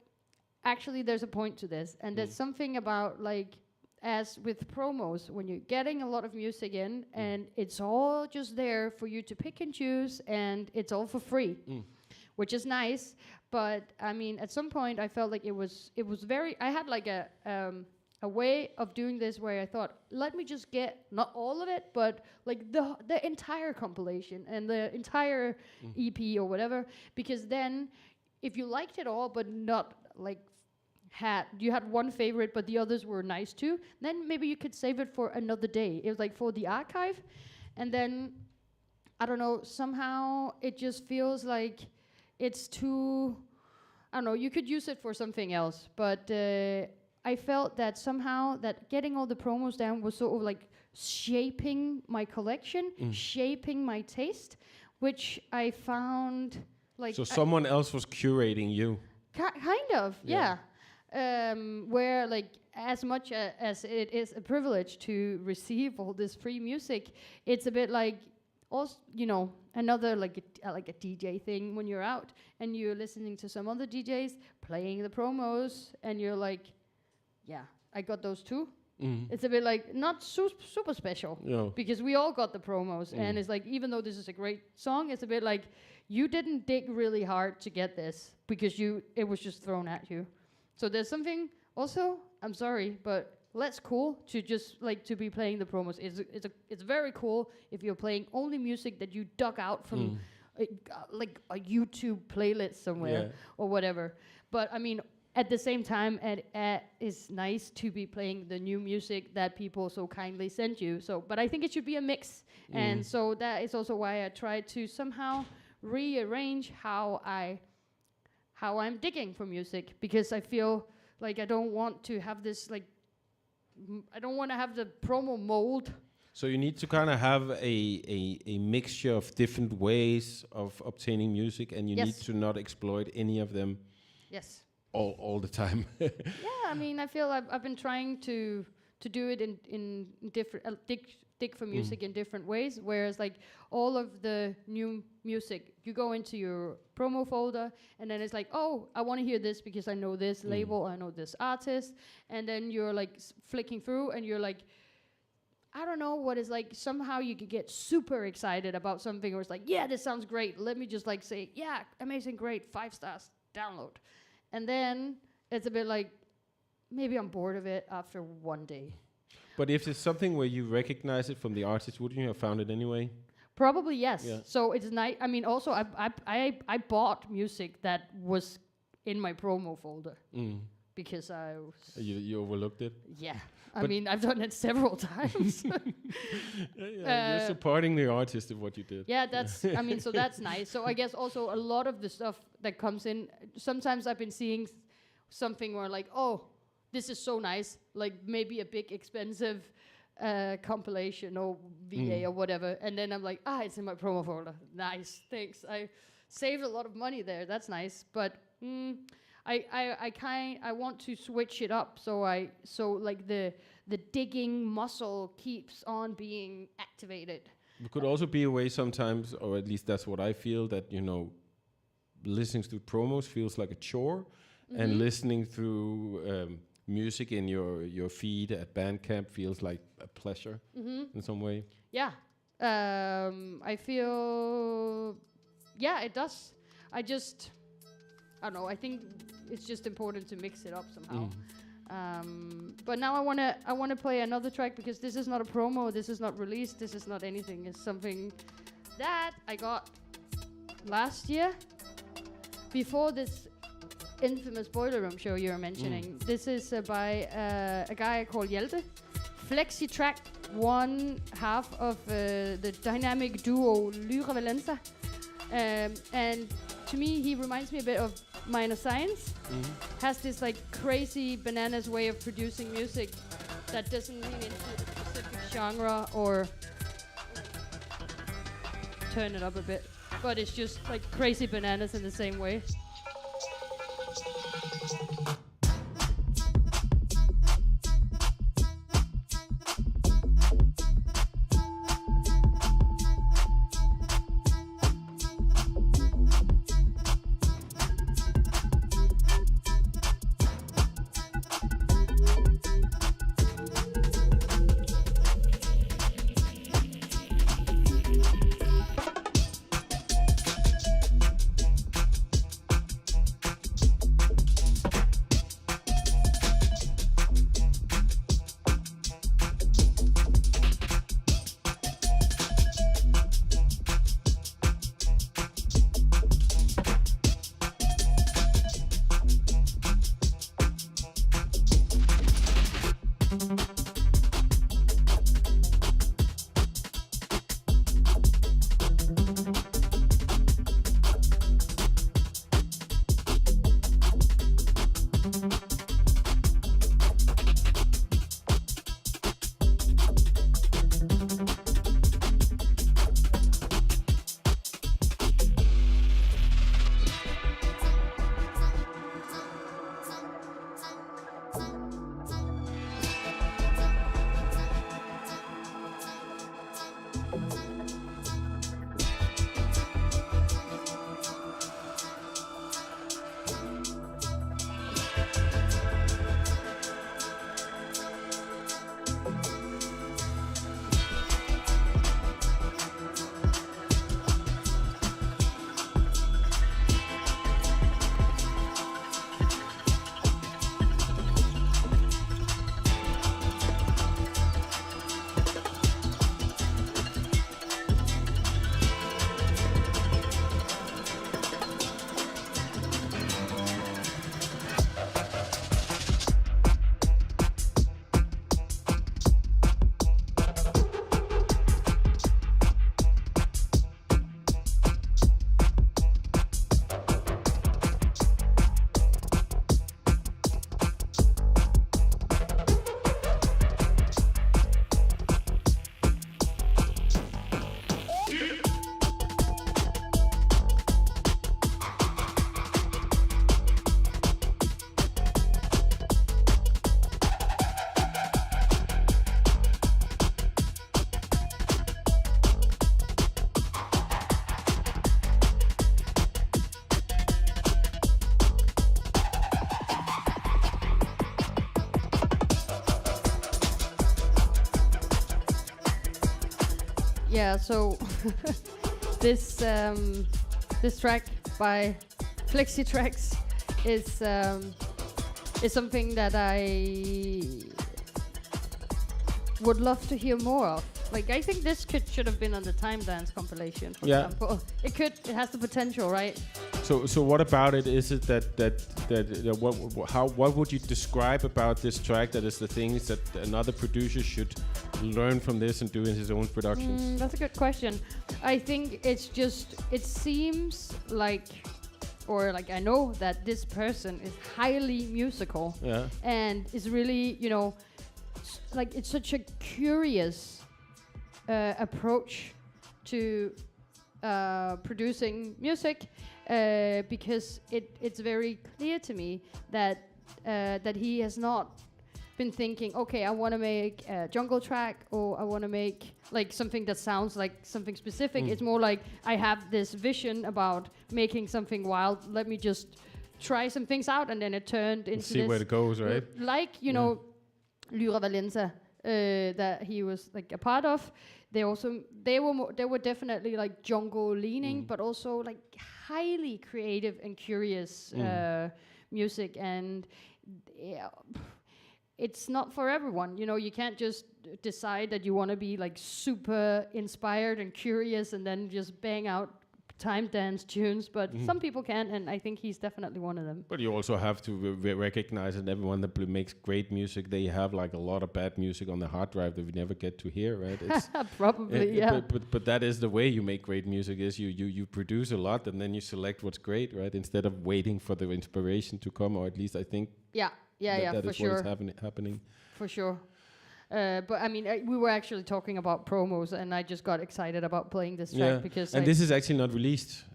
actually there's a point to this, and there's something about, like, as with promos, when you're getting a lot of music in and it's all just there for you to pick and choose, and it's all for free, which is nice. But I mean, at some point I felt like it was very, I had like a way of doing this where I thought, let me just get not all of it, but like the entire compilation and the entire EP or whatever, because then if you liked it all but not like you had one favorite but the others were nice too, then maybe you could save it for another day. It was like for the archive. And then I don't know, somehow it just feels like it's too, I don't know, you could use it for something else, but I felt that somehow that getting all the promos down was sort of like shaping my collection, shaping my taste, which I found like... So someone else was curating you? Kind of, yeah. Where, like, as much as it is a privilege to receive all this free music, it's a bit like, also, another like a DJ thing when you're out and you're listening to some other DJs playing the promos, and you're like, yeah, I got those too. It's a bit like not super special Yeah. because we all got the promos, and it's like even though this is a great song, it's a bit like you didn't dig really hard to get this because it was just thrown at you. So there's something also. I'm sorry, but less cool to just like to be playing the promos. It's very cool if you're playing only music that you dug out from like a YouTube playlist somewhere or whatever. But I mean, at the same time, it's nice to be playing the new music that people so kindly send you. So, but I think it should be a mix, and so that is also why I try to somehow rearrange how I'm digging for music, because I feel like I don't want to have this like I don't want to have the promo mold. So you need to kind of have a mixture of different ways of obtaining music, and you need to not exploit any of them. Yes. All the time. Yeah, I mean, I feel I've been trying to do it in different dig for music in different ways. Whereas like all of the new music, you go into your promo folder, and then it's like, oh, I want to hear this because I know this label, I know this artist, and then you're like flicking through, and you're like, I don't know what is like. Somehow you could get super excited about something, or it's like, yeah, this sounds great. Let me just like say, yeah, amazing, great, 5 stars, download. And then it's a bit like, maybe I'm bored of it after one day. But if it's something where you recognize it from the artist, wouldn't you have found it anyway? Probably yes. Yeah. So it's nice. I mean, also I bought music that was in my promo folder because I was You overlooked it. Yeah. I mean, I've done it several times. You're supporting the artist of what you did. Yeah, that's. I mean, so that's nice. So I guess also a lot of the stuff that comes in. Sometimes I've been seeing something where like, oh, this is so nice. Like maybe a big expensive compilation or VA or whatever, and then I'm like, it's in my promo folder. Nice, thanks. I saved a lot of money there. That's nice, but. I want to switch it up, so like the digging muscle keeps on being activated. It could also be a way sometimes, or at least that's what I feel, that listening to promos feels like a chore, and listening through music in your feed at Bandcamp feels like a pleasure in some way. Yeah, I feel. Yeah, it does. I don't know. I think it's just important to mix it up somehow. But now I wanna play another track, because this is not a promo. This is not released. This is not anything. It's something that I got last year, before this infamous Boiler Room show you're mentioning. This is by a guy called Hjalte. Flexi track, one half of the dynamic duo Lyra Valenza, and to me, he reminds me a bit of Minor Science. Has this like crazy bananas way of producing music that doesn't lean into a specific genre or turn it up a bit, but it's just like crazy bananas in the same way. Yeah, so this track by TRAX is something that I would love to hear more of. Like, I think this should have been on the Time Dance compilation, for example. It has the potential, right? So what about it? Is it that what would you describe about this track that is the things that another producer should learn from this and do in his own productions? That's a good question. I think it seems like, or like I know that this person is highly musical. Yeah. And is really, like it's such a curious approach to producing music. Because it's very clear to me that he has not been thinking, okay, I want to make a jungle track, or I want to make like something that sounds like something specific. It's more like I have this vision about making something wild. Let me just try some things out, and then it turned into See where it goes, right? Like Lyra Valenza that he was like a part of. They were definitely like jungle leaning, but also like highly creative and curious music, and it's not for everyone. You can't just decide that you want to be like super inspired and curious and then just bang out time dance tunes, but some people can, and I think he's definitely one of them. But you also have to recognize that everyone that makes great music, they have like a lot of bad music on the hard drive that we never get to hear, right? It's Probably, yeah. But that is the way you make great music. Is you produce a lot and then you select what's great, right? Instead of waiting for the inspiration to come, or at least I think. Yeah, that for is sure. what is happening. For sure. But I mean, we were actually talking about promos, and I just got excited about playing this track because. And this is actually not released,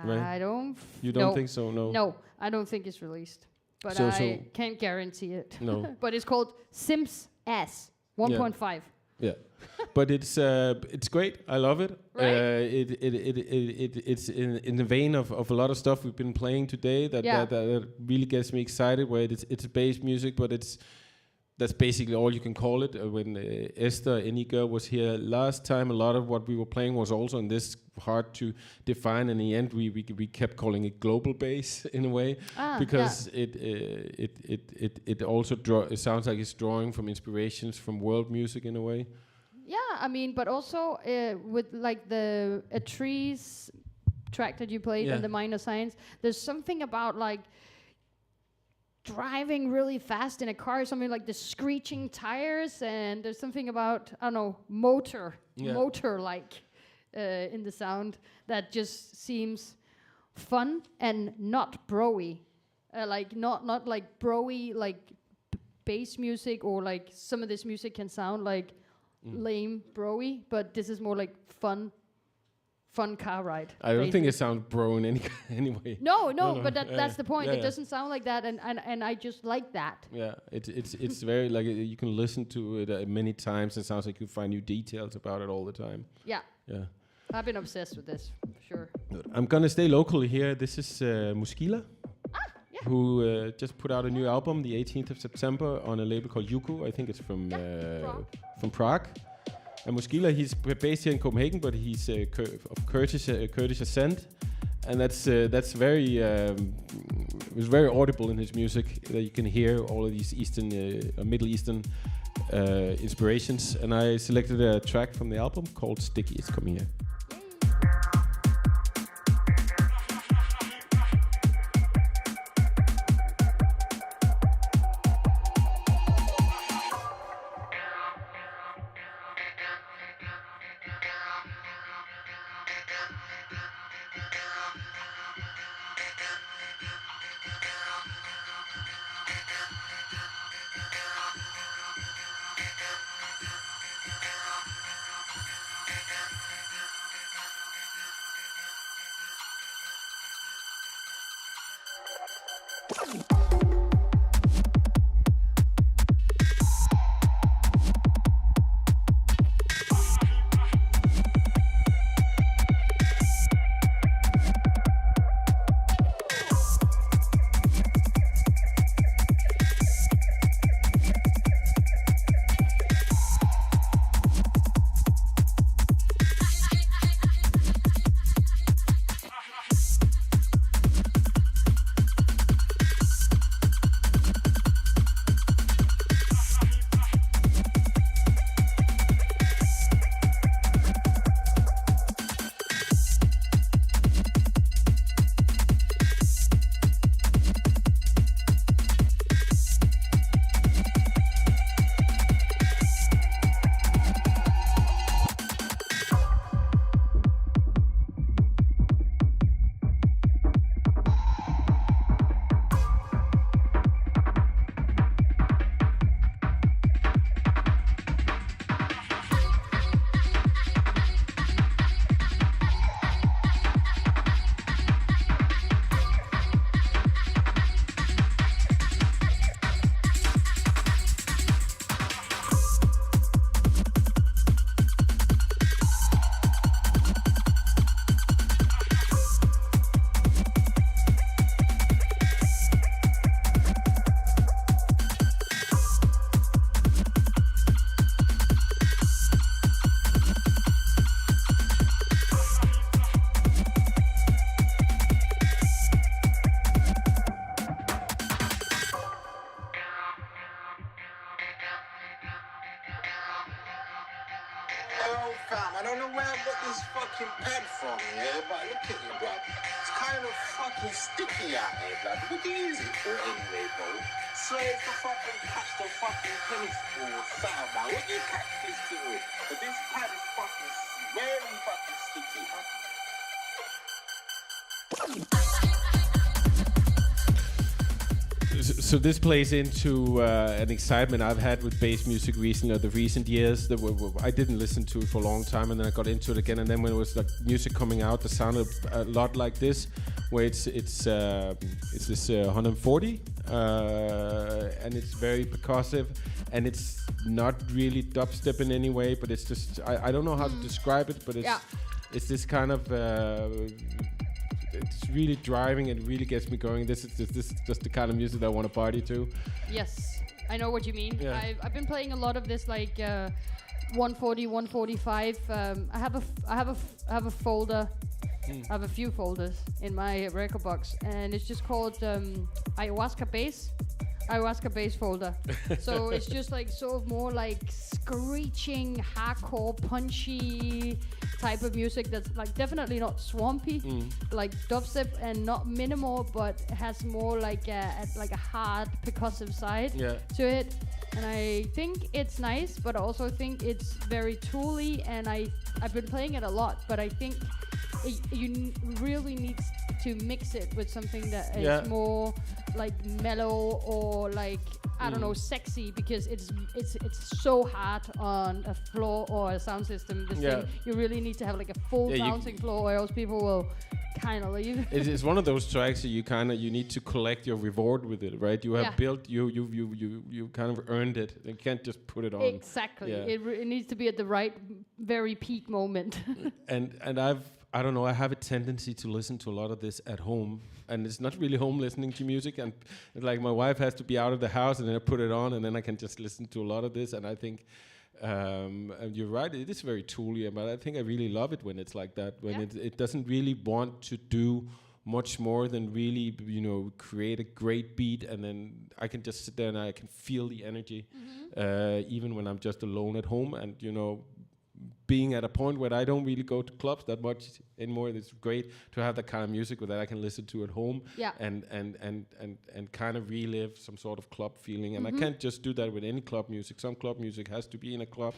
right? I don't. You don't think so? No. No, I don't think it's released, but So I can't guarantee it. No. But it's called Sims S 1.5. Yeah, but it's great. I love it. Right? It's in the vein of a lot of stuff we've been playing today. That really gets me excited. Where it's bass music, but that's basically all you can call it. When Esther Eniger was here last time, a lot of what we were playing was also in this hard to define. In the end, we kept calling it global bass in a way, because it also it sounds like it's drawing from inspirations from world music in a way. Yeah, I mean, but also with like a trees track that you played and the minor signs, there's something about like driving really fast in a car, something like the screeching tires, and there's something about, I don't know, motor-like in the sound that just seems fun and not bro-y. Like not like bro-y, like bass music, or like some of this music can sound like lame bro-y, but this is more like fun car ride. I don't think it sounds bro in any way. No, but that's the point. Yeah, it doesn't sound like that, and I just like that. Yeah, it's very like you can listen to it many times. It sounds like you find new details about it all the time. Yeah. Yeah. I've been obsessed with this, for sure. I'm gonna stay locally here. This is Muskila, who just put out a new album the 18th of September on a label called Yuku. I think it's from Prague. And Muskila, he's based here in Copenhagen, but he's of Kurdish ascent, and that's very it was very audible in his music. That you can hear all of these Middle Eastern inspirations. And I selected a track from the album called "Sticky." It's coming here. Yo, fam, I don't know where I got this fucking pad from, yeah, but look at me, bro. It's kind of fucking sticky out here, blood. What do you use it for anyway, bro? Swear it's to fucking catch the fucking tennis ball or something, man. What do you catch this thing with? But this pad is fucking very fucking sticky, man. So this plays into an excitement I've had with bass music recently, or the recent years. I didn't listen to it for a long time, and then I got into it again. And then when it was like music coming out, that sounded a lot like this, where it's this 140, and it's very percussive, and it's not really dubstep in any way, but it's just I don't know how to describe it, but it's this kind of. It's really driving. It really gets me going. This is just the kind of music that I want to party to. Yes, I know what you mean. Yeah. I've been playing a lot of this, like 140, 145. I have a folder. I have a few folders in my record box, and it's just called ayahuasca bass folder. So it's just like sort of more like screeching, hardcore, punchy type of music that's like definitely not swampy, like dubstep, and not minimal, but has more like a hard percussive side to it. And I think it's nice, but I also think it's very tooly, and I've been playing it a lot, but I think you really need to mix it with something that is more like mellow or like I don't know, sexy, because it's so hard on a floor or a sound system. This thing, you really need to have like a full bouncing floor, or else people will kind of leave. It's one of those tracks that you need to collect your reward with it, right? You have built you kind of earned it. You can't just put it on. Exactly. Yeah. It needs to be at the right, very peak moment. and I don't know, I have a tendency to listen to a lot of this at home, and it's not really home listening to music, and like my wife has to be out of the house, and then I put it on, and then I can just listen to a lot of this, and I think and you're right, it is very tooly, but I think I really love it when it's like that, when it doesn't really want to do much more than really, create a great beat, and then I can just sit there and I can feel the energy, even when I'm just alone at home, and being at a point where I don't really go to clubs that much anymore. It's great to have that kind of music that I can listen to at home, and kind of relive some sort of club feeling. And I can't just do that with any club music. Some club music has to be in a club,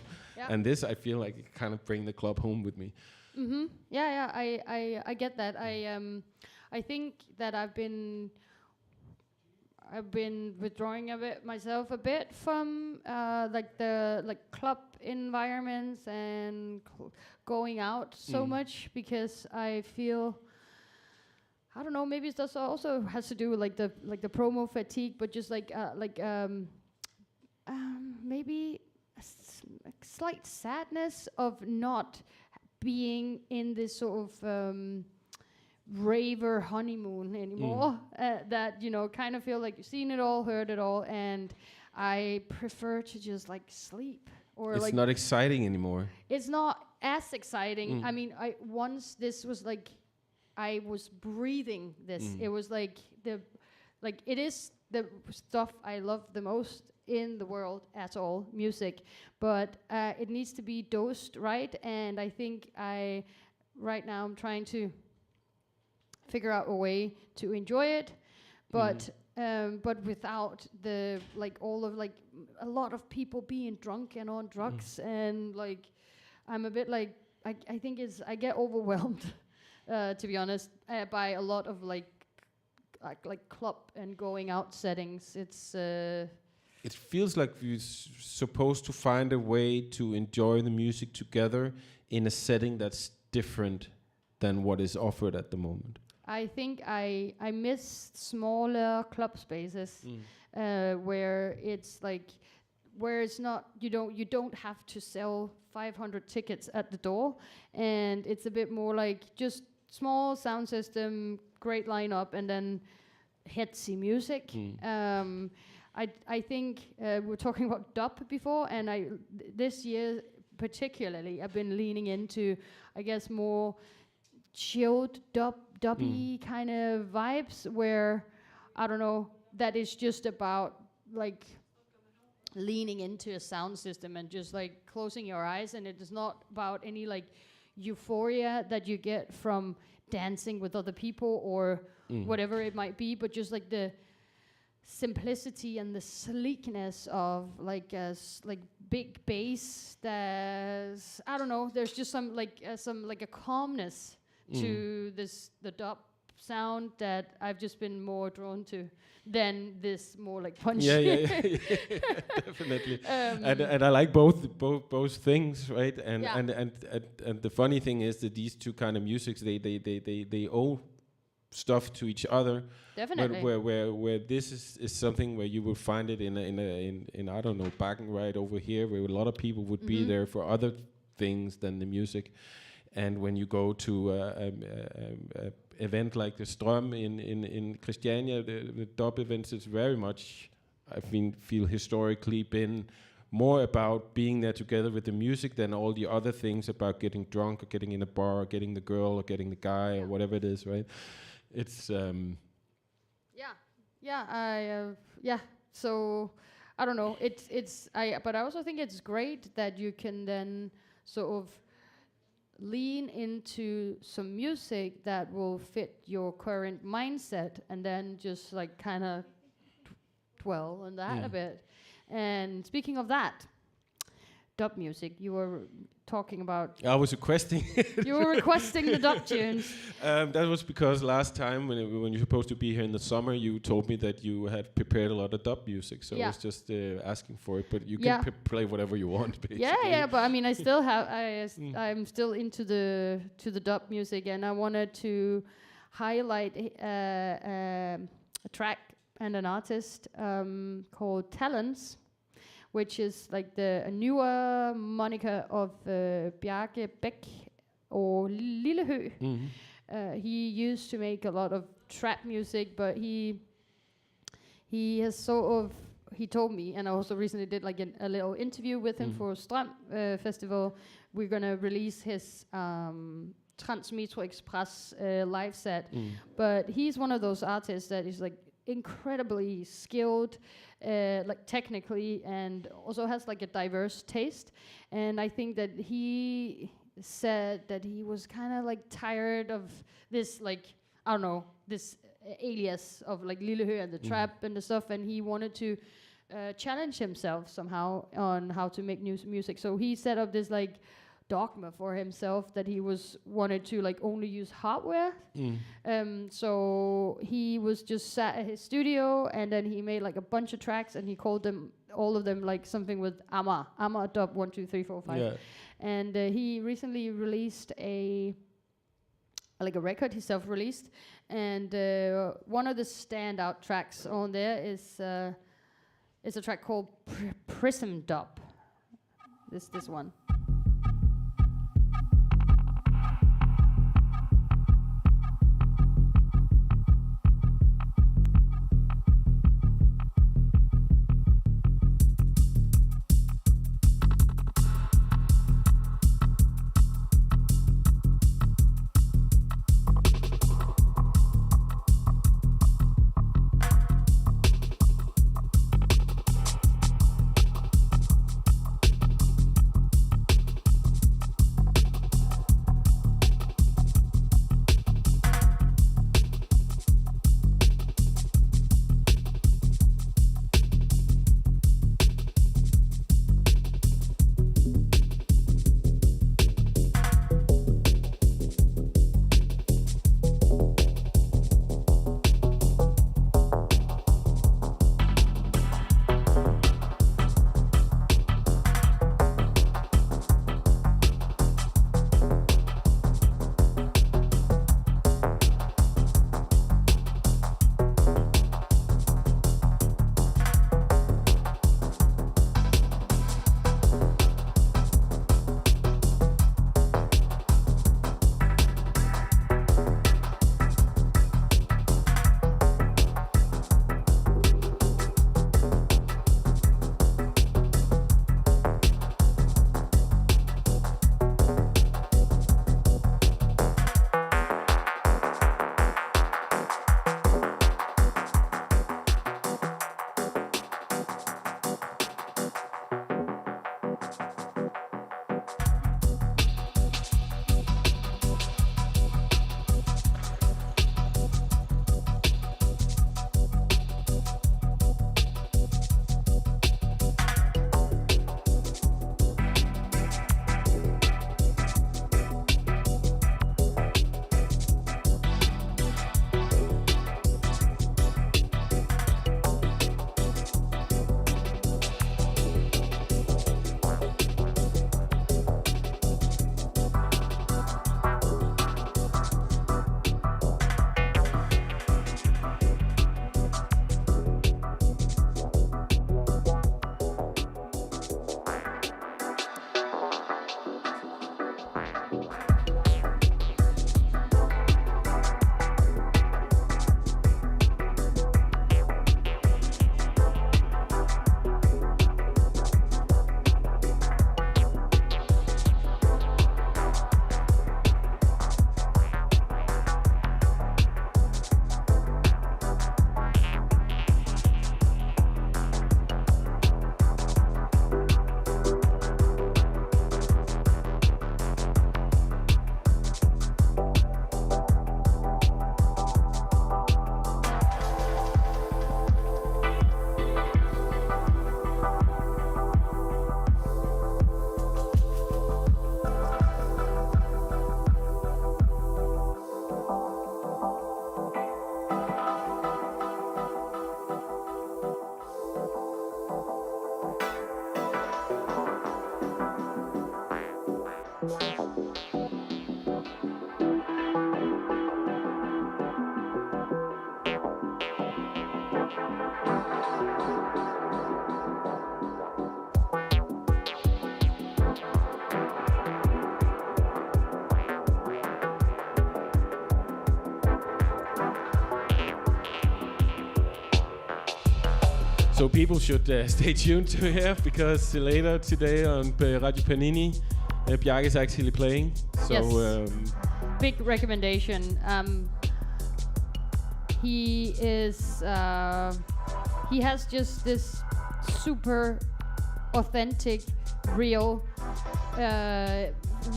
and this I feel like it kind of bring the club home with me. I get that. I think that I've been withdrawing a bit from the club environments and going out so much, because I feel, I don't know, maybe it also has to do with like the promo fatigue, but just maybe a slight sadness of not being in this sort of raver honeymoon anymore, that kind of feel like you've seen it all, heard it all, and I prefer to just like sleep, or it's not exciting anymore. It's not as exciting. I mean, once this was like, I was breathing this. It was like it is the stuff I love the most in the world at all, music, but it needs to be dosed right, and I think right now I'm trying to figure out a way to enjoy it, but without the all of a lot of people being drunk and on drugs, and I'm a bit I think I get overwhelmed to be honest, by a lot of like club and going out settings. It's it feels like we're supposed to find a way to enjoy the music together in a setting that's different than what is offered at the moment. I think I miss smaller club spaces where it's not, you don't have to sell 500 tickets at the door, and it's a bit more like just small sound system, great lineup, and then headsy music. I think we were talking about dub before, and this year particularly I've been leaning into, I guess, more chilled dubby kind of vibes, where I don't know, that is just about leaning into a sound system and just like closing your eyes, and it is not about any like euphoria that you get from dancing with other people or whatever it might be, but just like the simplicity and the sleekness of like like big bass. There's I don't know. There's just some like a calmness to the dub sound that I've just been more drawn to than this more like punchy. Yeah, definitely. And I like both things, right? And the funny thing is that these two kind of musics, they owe stuff to each other. Definitely. But where this is something where you will find it in I don't know, Bakken right over here, where a lot of people would be there for other things than the music. And when you go to a event like the Strøm in Christiania, the dub events is very much, feel historically been more about being there together with the music than all the other things about getting drunk or getting in a bar or getting the girl or getting the guy or whatever it is, right? It's So I don't know. But I also think it's great that you can then sort of lean into some music that will fit your current mindset, and then just like kind of dwell on that a bit. And speaking of that, dub music, you were talking about. I was requesting. You were requesting the dub tunes. That was because last time when you're supposed to be here in the summer, you told me that you had prepared a lot of dub music. So I was just asking for it, but you can play whatever you want. Basically. Yeah. But I mean, I still have. I'm still into the dub music, and I wanted to highlight a track and an artist called Talents, which is like a newer moniker of Bjarke Bæk or Lillehø. He used to make a lot of trap music, but he has he told me, and I also recently did like a little interview with him for Strøm Festival. We're gonna release his Transmetro Express live set, but he's one of those artists that is like incredibly skilled, like technically, and also has like a diverse taste. And I think that he said that he was kind of like tired of this, like, I don't know, this alias of like Lillehø and the trap and the stuff, and he wanted to challenge himself somehow on how to make new music. So he set up this like dogma for himself that he wanted to like only use hardware. So he was just sat at his studio, and then he made like a bunch of tracks, and he called them all of them like something with Amma dub 1 2 3 4 5. Yeah. And he recently released a record he self-released, and one of the standout tracks on there is a track called Prism Dub. This one. So people should stay tuned to here because later today on Radio Panini, Bjarke is actually playing. So Yes. Big recommendation. He is. He has just this super authentic, real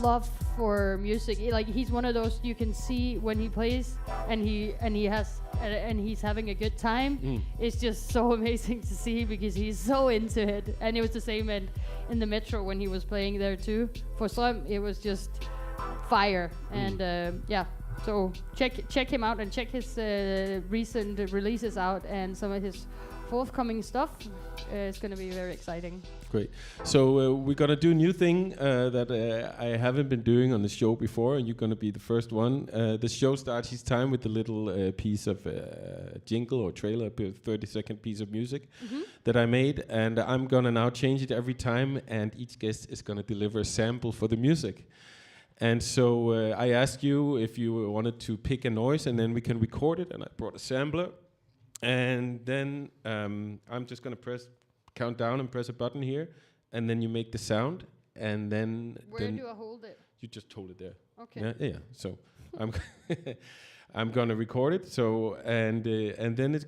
love for music. Like he's one of those you can see when he plays, and he's having a good time. It's just so amazing to see because he's so into it. And it was the same in the Metro when he was playing there too. For some, it was just fire. And yeah, so check him out and check his recent releases out and some of his forthcoming stuff. It's going to be very exciting. Great. So we're going to do a new thing that I haven't been doing on the show before, and you're going to be the first one. The show starts each time with a little piece of jingle or trailer, a 30-second piece of music that I made, and I'm going to now change it every time, and each guest is going to deliver a sample for the music. And so I asked you if you wanted to pick a noise, and then we can record it, and I brought a sampler. And then I'm just going to count down and press a button here, and then you make the sound, and then... Where do I hold it? You just hold it there. Okay. Yeah. So I'm going to record it. So and then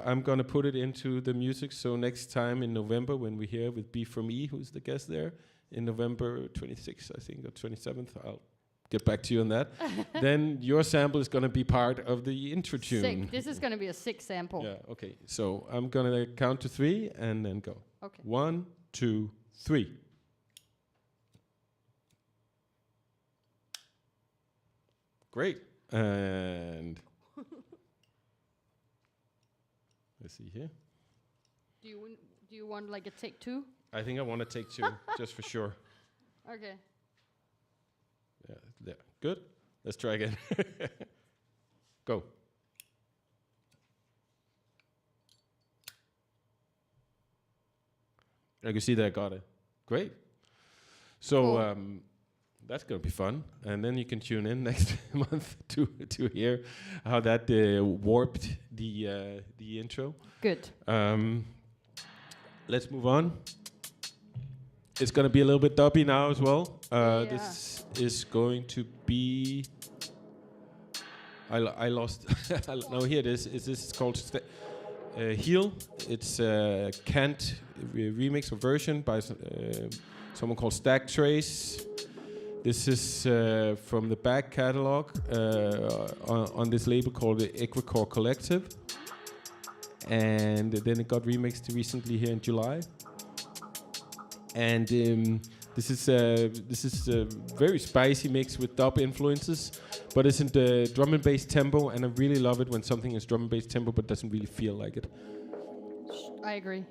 I'm going to put it into the music. So next time in November when we're here with B from E, who's the guest there, in November 26th, I think, or 27th, I'll get back to you on that. Then your sample is going to be part of the intro tune. Sick. This is going to be a sick sample. Yeah, okay. So I'm going to count to 3 and then go. Okay. 1, 2, 3. Great. And let's see here. Do you want like a take 2? I think I want to take 2, just for sure. Okay. Yeah, there. Good. Let's try again. Go. I can see that I got it. Great. So Cool. that's going to be fun. And then you can tune in next month to hear how that warped the intro. Good. Let's move on. It's going to be a little bit dubby now as well. This is going to be... I lost... no, here it is. This is called Heal. It's a canned remix or version by someone called TRAX. This is from the back catalog on this label called the Equicore Collective. And then it got remixed recently here in July. And this is a very spicy mix with dub influences, but it's in the drum and bass tempo, and I really love it when something is drum and bass tempo but doesn't really feel like it. I agree.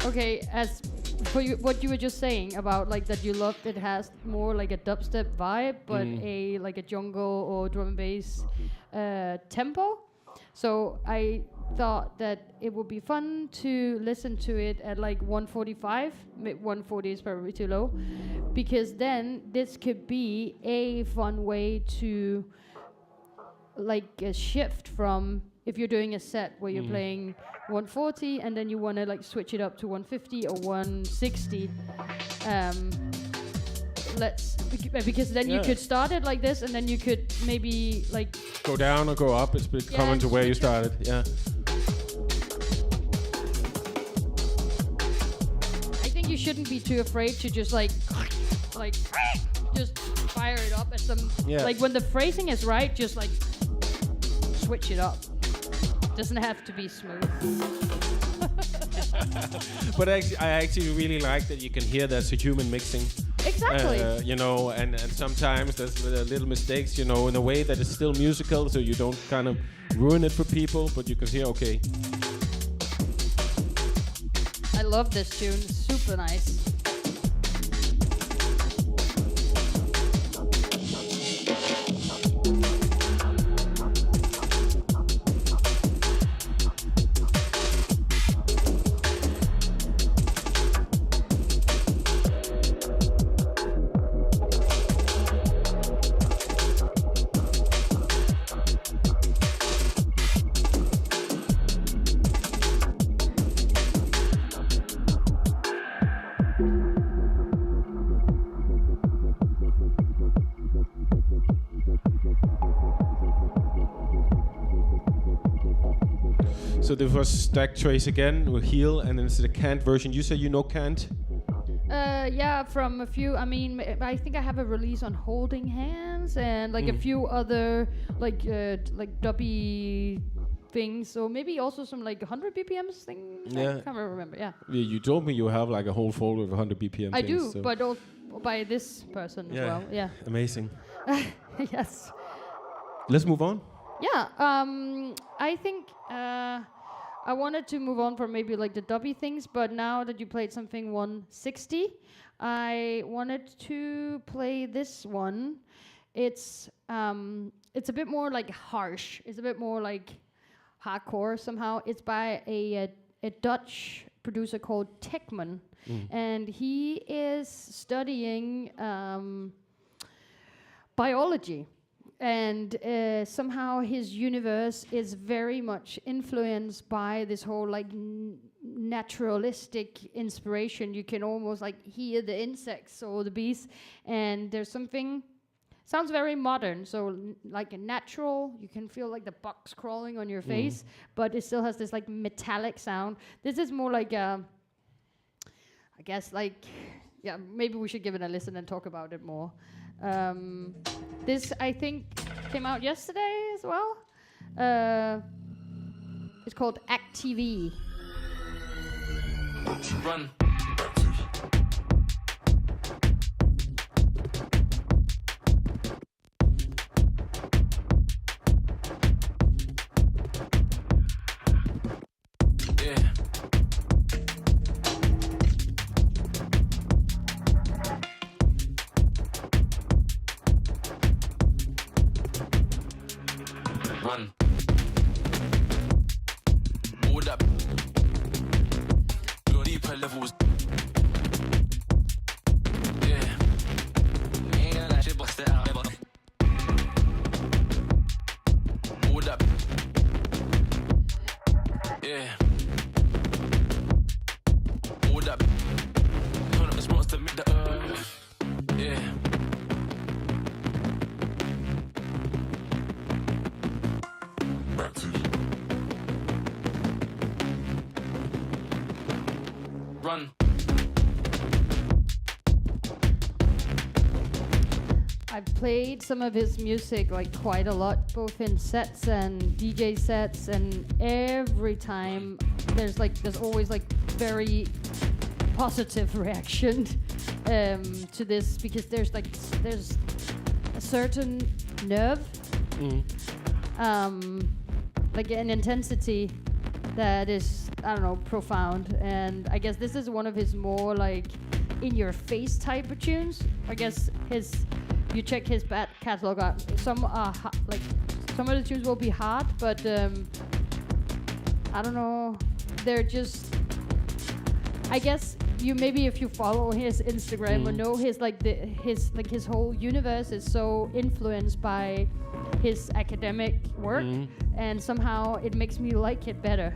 Okay, as for you, what you were just saying about like that you loved it has more like a dubstep vibe, but a like a jungle or drum and bass tempo. So I thought that it would be fun to listen to it at like 145. 140 is probably too low, because then this could be a fun way to like a shift from if you're doing a set where you're playing 140 and then you want to like switch it up to 150 or 160. because then you could start it like this, and then you could maybe like go down or go up. It's coming to where you started. Yeah. I think you shouldn't be too afraid to just like just fire it up at some. Yeah. Like when the phrasing is right, just like switch it up. Doesn't have to be smooth. But I actually really like that you can hear there's a human mixing. Exactly. You know, and sometimes there's little mistakes, you know, in a way that is still musical, so you don't kind of ruin it for people, but you can hear, okay. I love this tune. Super nice. So there was Stack Trace again with Heel, and then it's the canned version. You say you know canned? Yeah, from a few. I mean, I think I have a release on Holding Hands and like a few other like dubby things. So maybe also some like 100 BPMs things. Yeah. I can't remember. Yeah. You told me you have like a whole folder of 100 BPM. I things, do, but by this person as well. Yeah. Amazing. Yes. Let's move on. Yeah. I think I wanted to move on from maybe like the dubby things, but now that you played something 160, I wanted to play this one. It's a bit more like harsh. It's a bit more like hardcore somehow. It's by a Dutch producer called Tekman, and he is studying biology. And somehow his universe is very much influenced by this whole like naturalistic inspiration. You can almost like hear the insects or the bees, and there's something sounds very modern. So like a natural, you can feel like the bugs crawling on your face, but it still has this like metallic sound. This is more like I guess like maybe we should give it a listen and talk about it more. This, I think, came out yesterday as well. It's called Act TV. Run. Run. Hold up. Go deeper levels. Yeah. Ain't gonna let you bust it out ever. Hold up. Yeah. Hold up. Turn up the spots to make the yeah. Run. I've played some of his music like quite a lot, both in sets and DJ sets, and every time there's always like very positive reaction to this, because there's a certain nerve, like an intensity that is, I don't know, profound. And I guess this is one of his more like in your face type of tunes. I guess you check his back catalog out, some are some of the tunes will be hard, but I don't know, they're just, I guess maybe if you follow his Instagram or know his whole universe is so influenced by his academic work, and somehow it makes me like it better.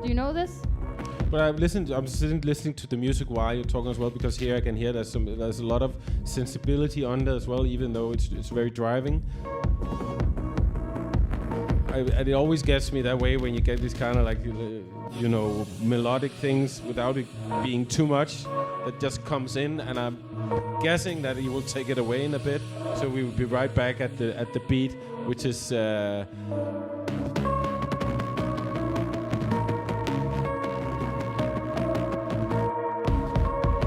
Do you know this? But I'm sitting listening to the music while you're talking as well, because here I can hear there's a lot of sensibility on there as well, even though it's very driving. And it always gets me that way when you get these kind of like melodic things without it being too much that just comes in, and I'm guessing that he will take it away in a bit. So we will be right back at the beat, which is.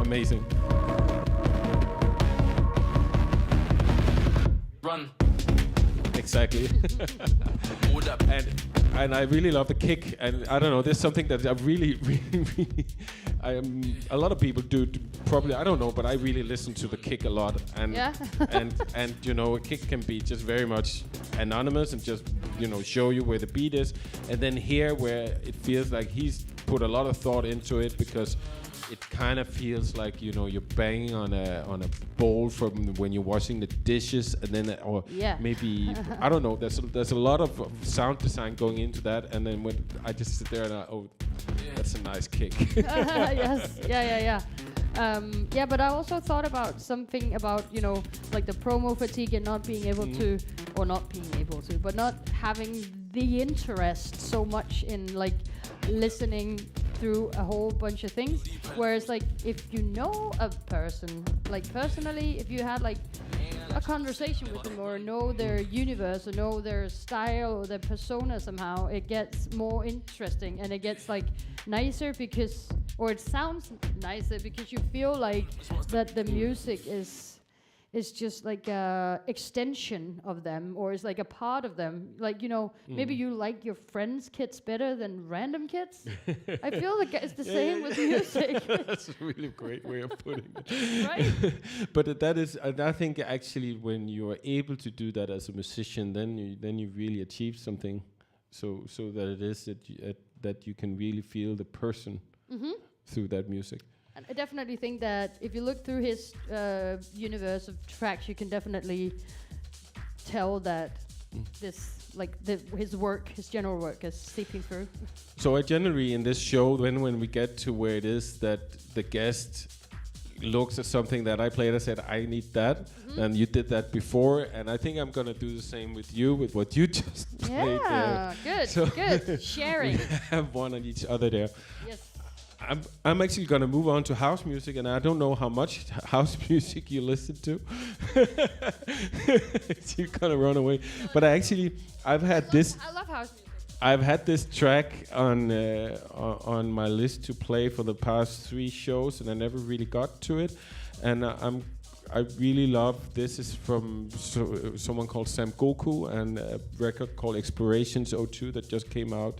Amazing. Run. Exactly. Hold up. And I really love the kick, and I don't know, there's something that I really a lot of people do probably, I don't know, but I really listen to the kick a lot, and Yeah. and you know, a kick can be just very much anonymous and just, you know, show you where the beat is, and then here where it feels like he's put a lot of thought into it, because it kind of feels like, you know, you're banging on a bowl from when you're washing the dishes, and then maybe I don't know. There's a lot of sound design going into that, and then when I just sit there and that's a nice kick. Yes. Yeah. But I also thought about something about, you know, like the promo fatigue and not being able to, or not being able to, but not having the interest so much in like listening through a whole bunch of things. Whereas like if you know a person, like personally, if you had like a conversation with them or know their universe or know their style or their persona somehow, it gets more interesting and it gets like nicer because, or it sounds nicer because you feel like that the music is just like a extension of them, or is like a part of them. Like, you know, maybe you like your friends' kids better than random kids. I feel like it's the same with music. That's a really great way of putting it. Right? But that is, I think actually when you are able to do that as a musician, then you really achieve something. So that it is that you can really feel the person through that music. And I definitely think that if you look through his universe of tracks, you can definitely tell that this, like his general work is seeping through. So I generally in this show, when we get to where it is that the guest looks at something that I played, I said I need that, and you did that before, and I think I'm gonna do the same with you with what you just played. Yeah, good, So good. Sharing. We have one on each other there. Yes. I'm actually going to move on to house music, and I don't know how much house music you listen to. You're going to run away. But I've had this. I love house music. I've had this track on my list to play for the past 3 shows, and I never really got to it. And I really love this. Is from someone called Sam Goku, and a record called Explorations 02 that just came out.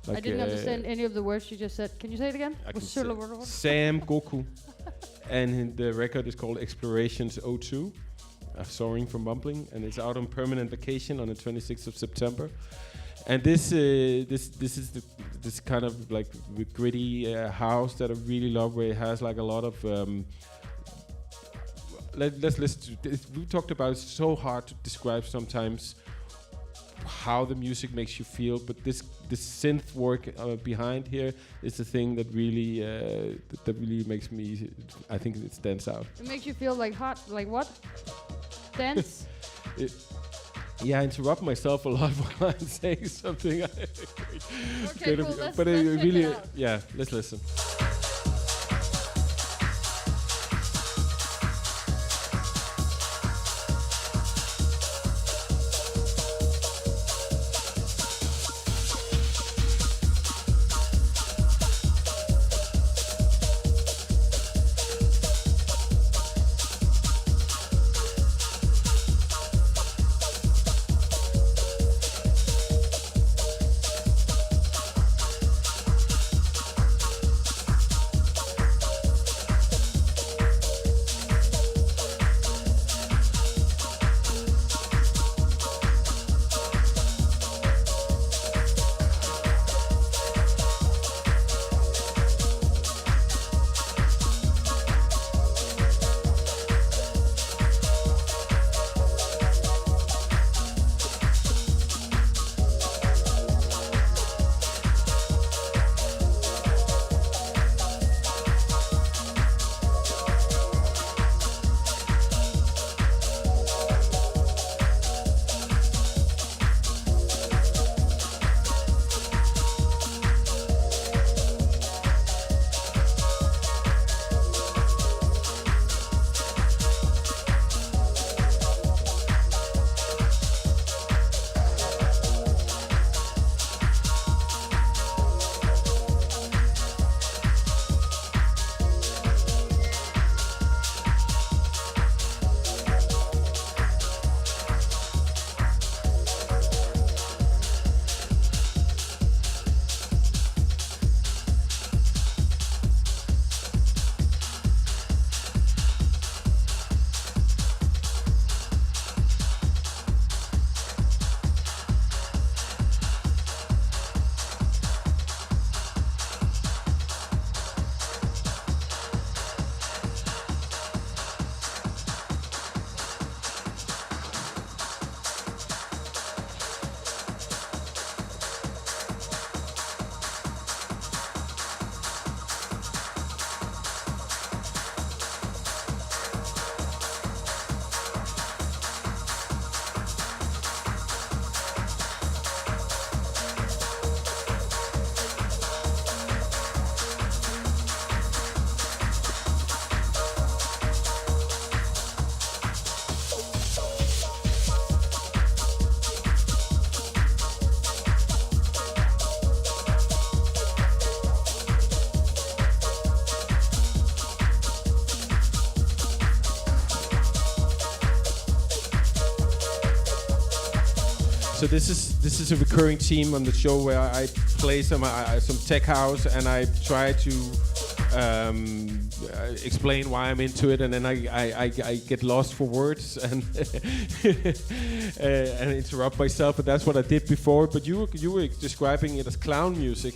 Like I didn't understand any of the words you just said. Can you say it again? I can Sam Sam Goku. And the record is called Explorations 02. Sorry for mumbling. And it's out on Permanent Vacation on the 26th of September. And this is this kind of like gritty house that I really love, where it has like a lot of let's listen to this. We talked about, it's so hard to describe sometimes how the music makes you feel, but this synth work behind here is the thing that really makes me, I think it stands out. It makes you feel like hot, like what? Dance? I interrupt myself a lot while I'm saying something. Okay, cool. Let's really, check it out. Let's listen. So this is a recurring theme on the show where I play some tech house and I try to explain why I'm into it, and then I get lost for words and and interrupt myself. But that's what I did before. But you were describing it as clown music.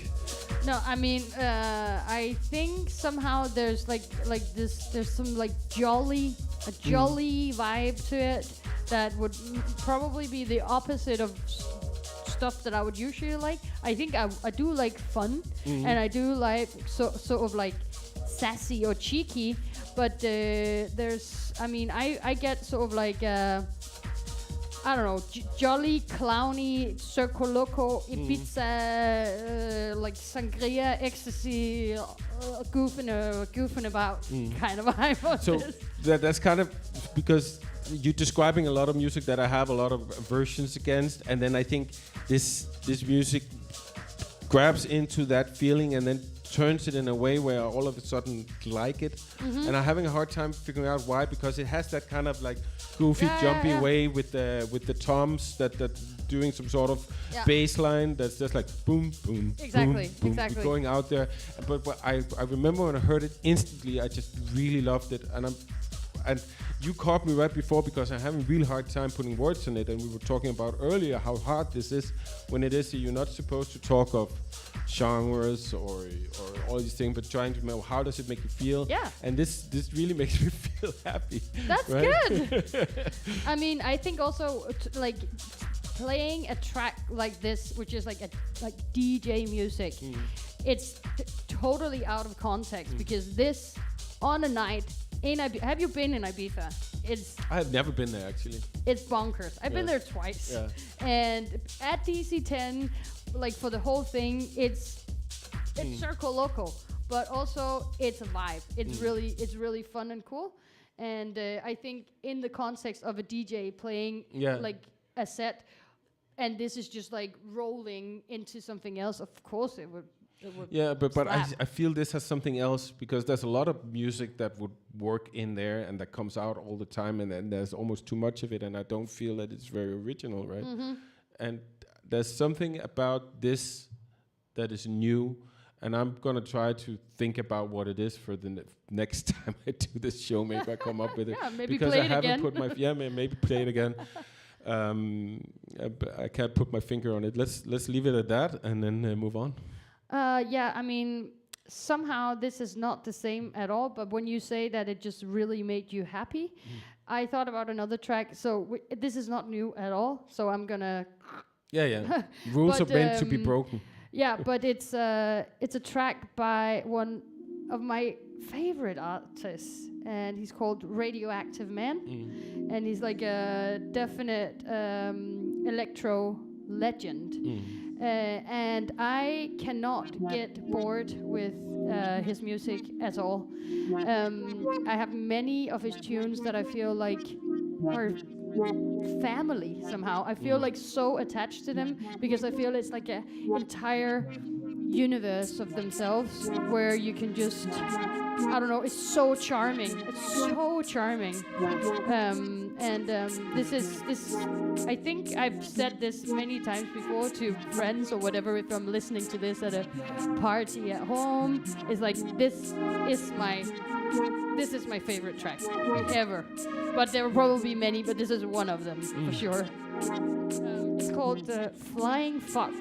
No, I mean, I think somehow there's there's some jolly vibe to it that would probably be the opposite of stuff that I would usually like. I think I do like fun, and I do like sort of like sassy or cheeky, but I get sort of like I don't know, jolly, clowny, Circo Loco, Ibiza, like sangria, ecstasy, goofing about kind of vibe. So that's kind of because you're describing a lot of music that I have a lot of aversions against, and then I think this music grabs into that feeling and then turns it in a way where I all of a sudden like it. And I'm having a hard time figuring out why, because it has that kind of like goofy, jumpy way with the toms that doing some sort of bass line that's just like boom, boom, exactly, boom, exactly. going out there. But I remember when I heard it instantly, I just really loved it, and you caught me right before because I'm having a real hard time putting words in it, and we were talking about earlier how hard this is when it is you're not supposed to talk of genres or all these things, but trying to know how does it make you feel. Yeah. And this really makes me feel happy. That's right? good. I mean, I think also like playing a track like this, which is like DJ music, it's totally out of context because this on a night in Ibiza. Have you been in Ibiza? I have never been there actually. It's bonkers. I've been there twice. Yeah. And at DC10, like for the whole thing, it's Circo Loco, but also it's a vibe. It's really fun and cool. And I think in the context of a DJ playing like a set, and this is just like rolling into something else, of course it would. Yeah, but I feel this has something else because there's a lot of music that would work in there and that comes out all the time, and then there's almost too much of it, and I don't feel that it's very original, right? And there's something about this that is new, and I'm gonna try to think about what it is for the next time I do this show. Maybe I come up with it. Yeah, maybe because play I it haven't again. put my maybe play it again. I can't put my finger on it. Let's leave it at that and then move on. I mean, somehow this is not the same at all, but when you say that it just really made you happy, I thought about another track. So this is not new at all, so I'm gonna... Yeah. Rules are meant to be broken. Yeah, but it's a track by one of my favorite artists, and he's called Radioactive Man, and he's like a definite electro legend. And I cannot get bored with his music at all. I have many of his tunes that I feel like are family somehow. I feel like so attached to them because I feel it's like an entire universe of themselves where you can just, I don't know, it's so charming. It's so charming. This I think I've said this many times before to friends or whatever if I'm listening to this at a party at home. It's like this is my favorite track ever. But there will probably be many, but this is one of them for sure. It's called Flying Fuck.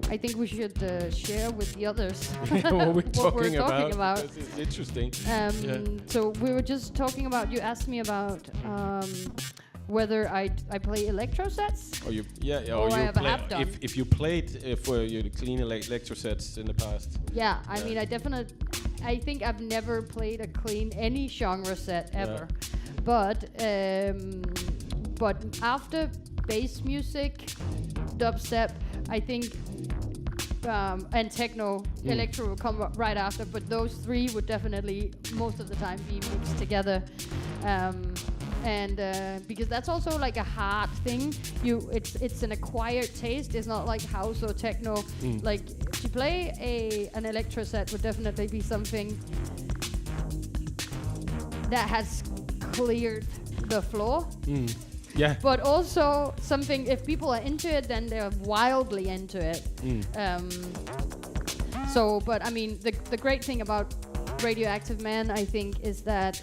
I think we should share with the others what we're what we're talking talking about. This is interesting. So we were just talking about. You asked me about whether I play electro sets. Or you, Or or I you ever play have done. if you played for your clean electro sets in the past. Yeah, I mean, I think I've never played a clean any genre set ever, but after bass music, dubstep, I think, and techno, electro will come right after. But those three would definitely most of the time be mixed together. And because that's also like a hard thing. It's an acquired taste. It's not like house or techno. Like to play an electro set would definitely be something that has cleared the floor. Yeah. But also something, if people are into it, then they're wildly into it. But I mean, the great thing about Radioactive Man, I think, is that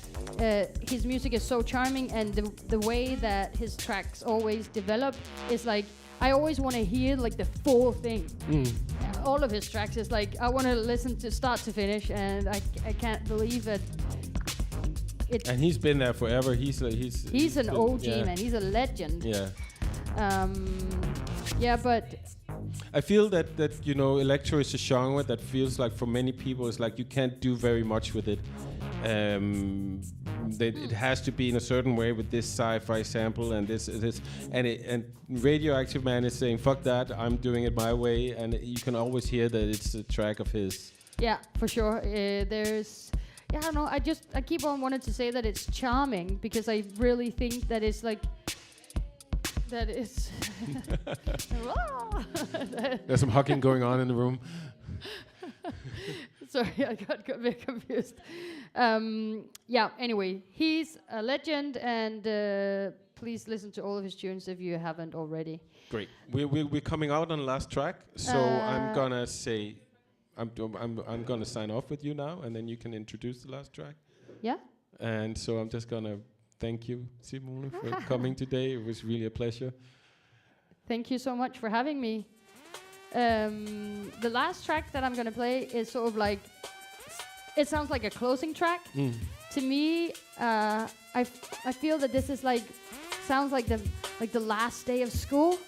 his music is so charming, and the way that his tracks always develop is like, I always want to hear like the full thing. All of his tracks is like, I want to listen to start to finish, and I can't believe it. And he's been there forever. He's an OG, man. He's a legend. Yeah. But I feel that electro is a genre that feels like for many people it's like you can't do very much with it. That it has to be in a certain way with this sci-fi sample and this and Radioactive Man is saying fuck that, I'm doing it my way, and you can always hear that it's a track of his. Yeah, for sure. I don't know. I keep on wanting to say that it's charming because I really think that it's like that is. There's some hugging going on in the room. Sorry, I got a bit confused. Anyway, he's a legend, and please listen to all of his tunes if you haven't already. Great. We're coming out on the last track, so I'm gonna say. I'm gonna sign off with you now, and then you can introduce the last track. Yeah. And so I'm just gonna thank you, Simone, for coming today. It was really a pleasure. Thank you so much for having me. The last track that I'm gonna play is sort of like, it sounds like a closing track. To me, I feel that this is like, sounds like the last day of school,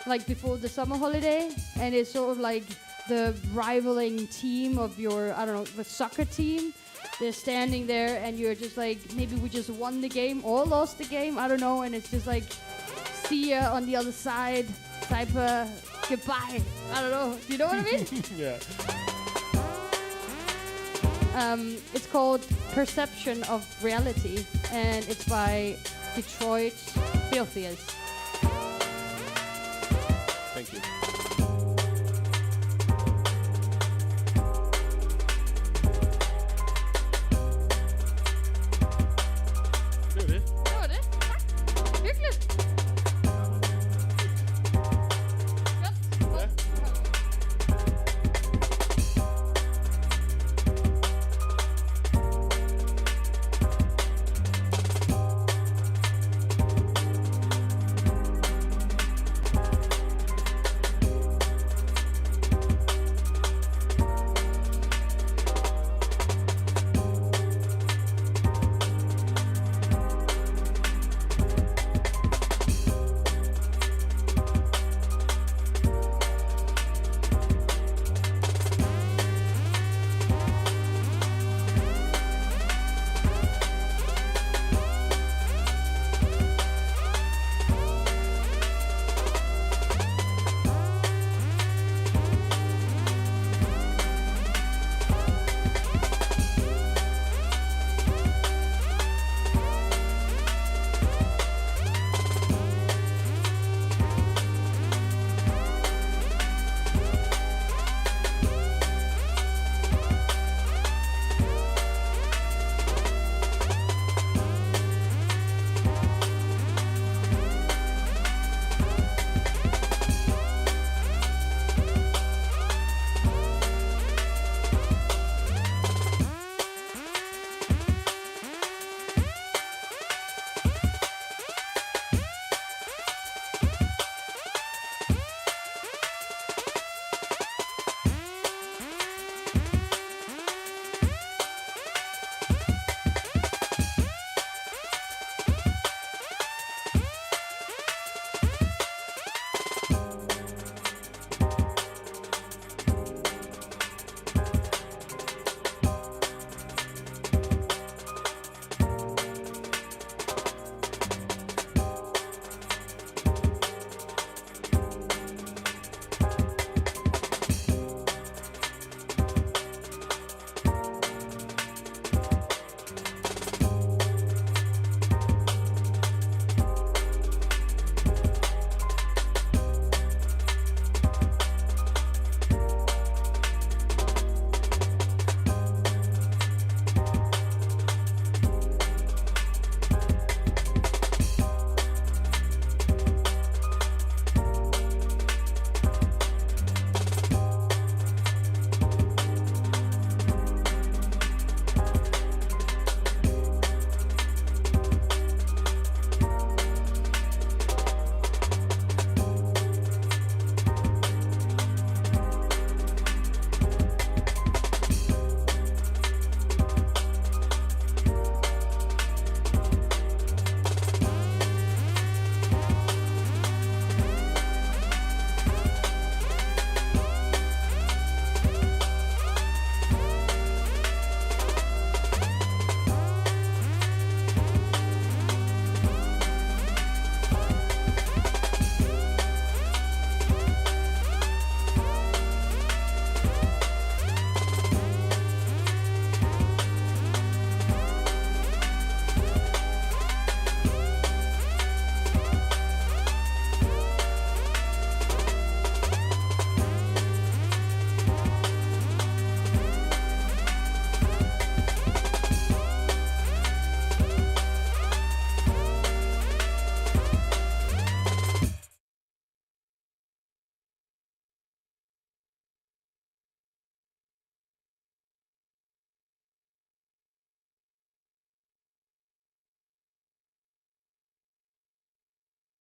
like before the summer holiday, and it's sort of like the rivaling team of your, I don't know, the soccer team. They're standing there, and you're just like, maybe we just won the game or lost the game, I don't know, and it's just like, see ya on the other side, type of goodbye. I don't know. Do you know what I mean? Yeah. It's called Perception of Reality, and it's by Detroit's Filthiest.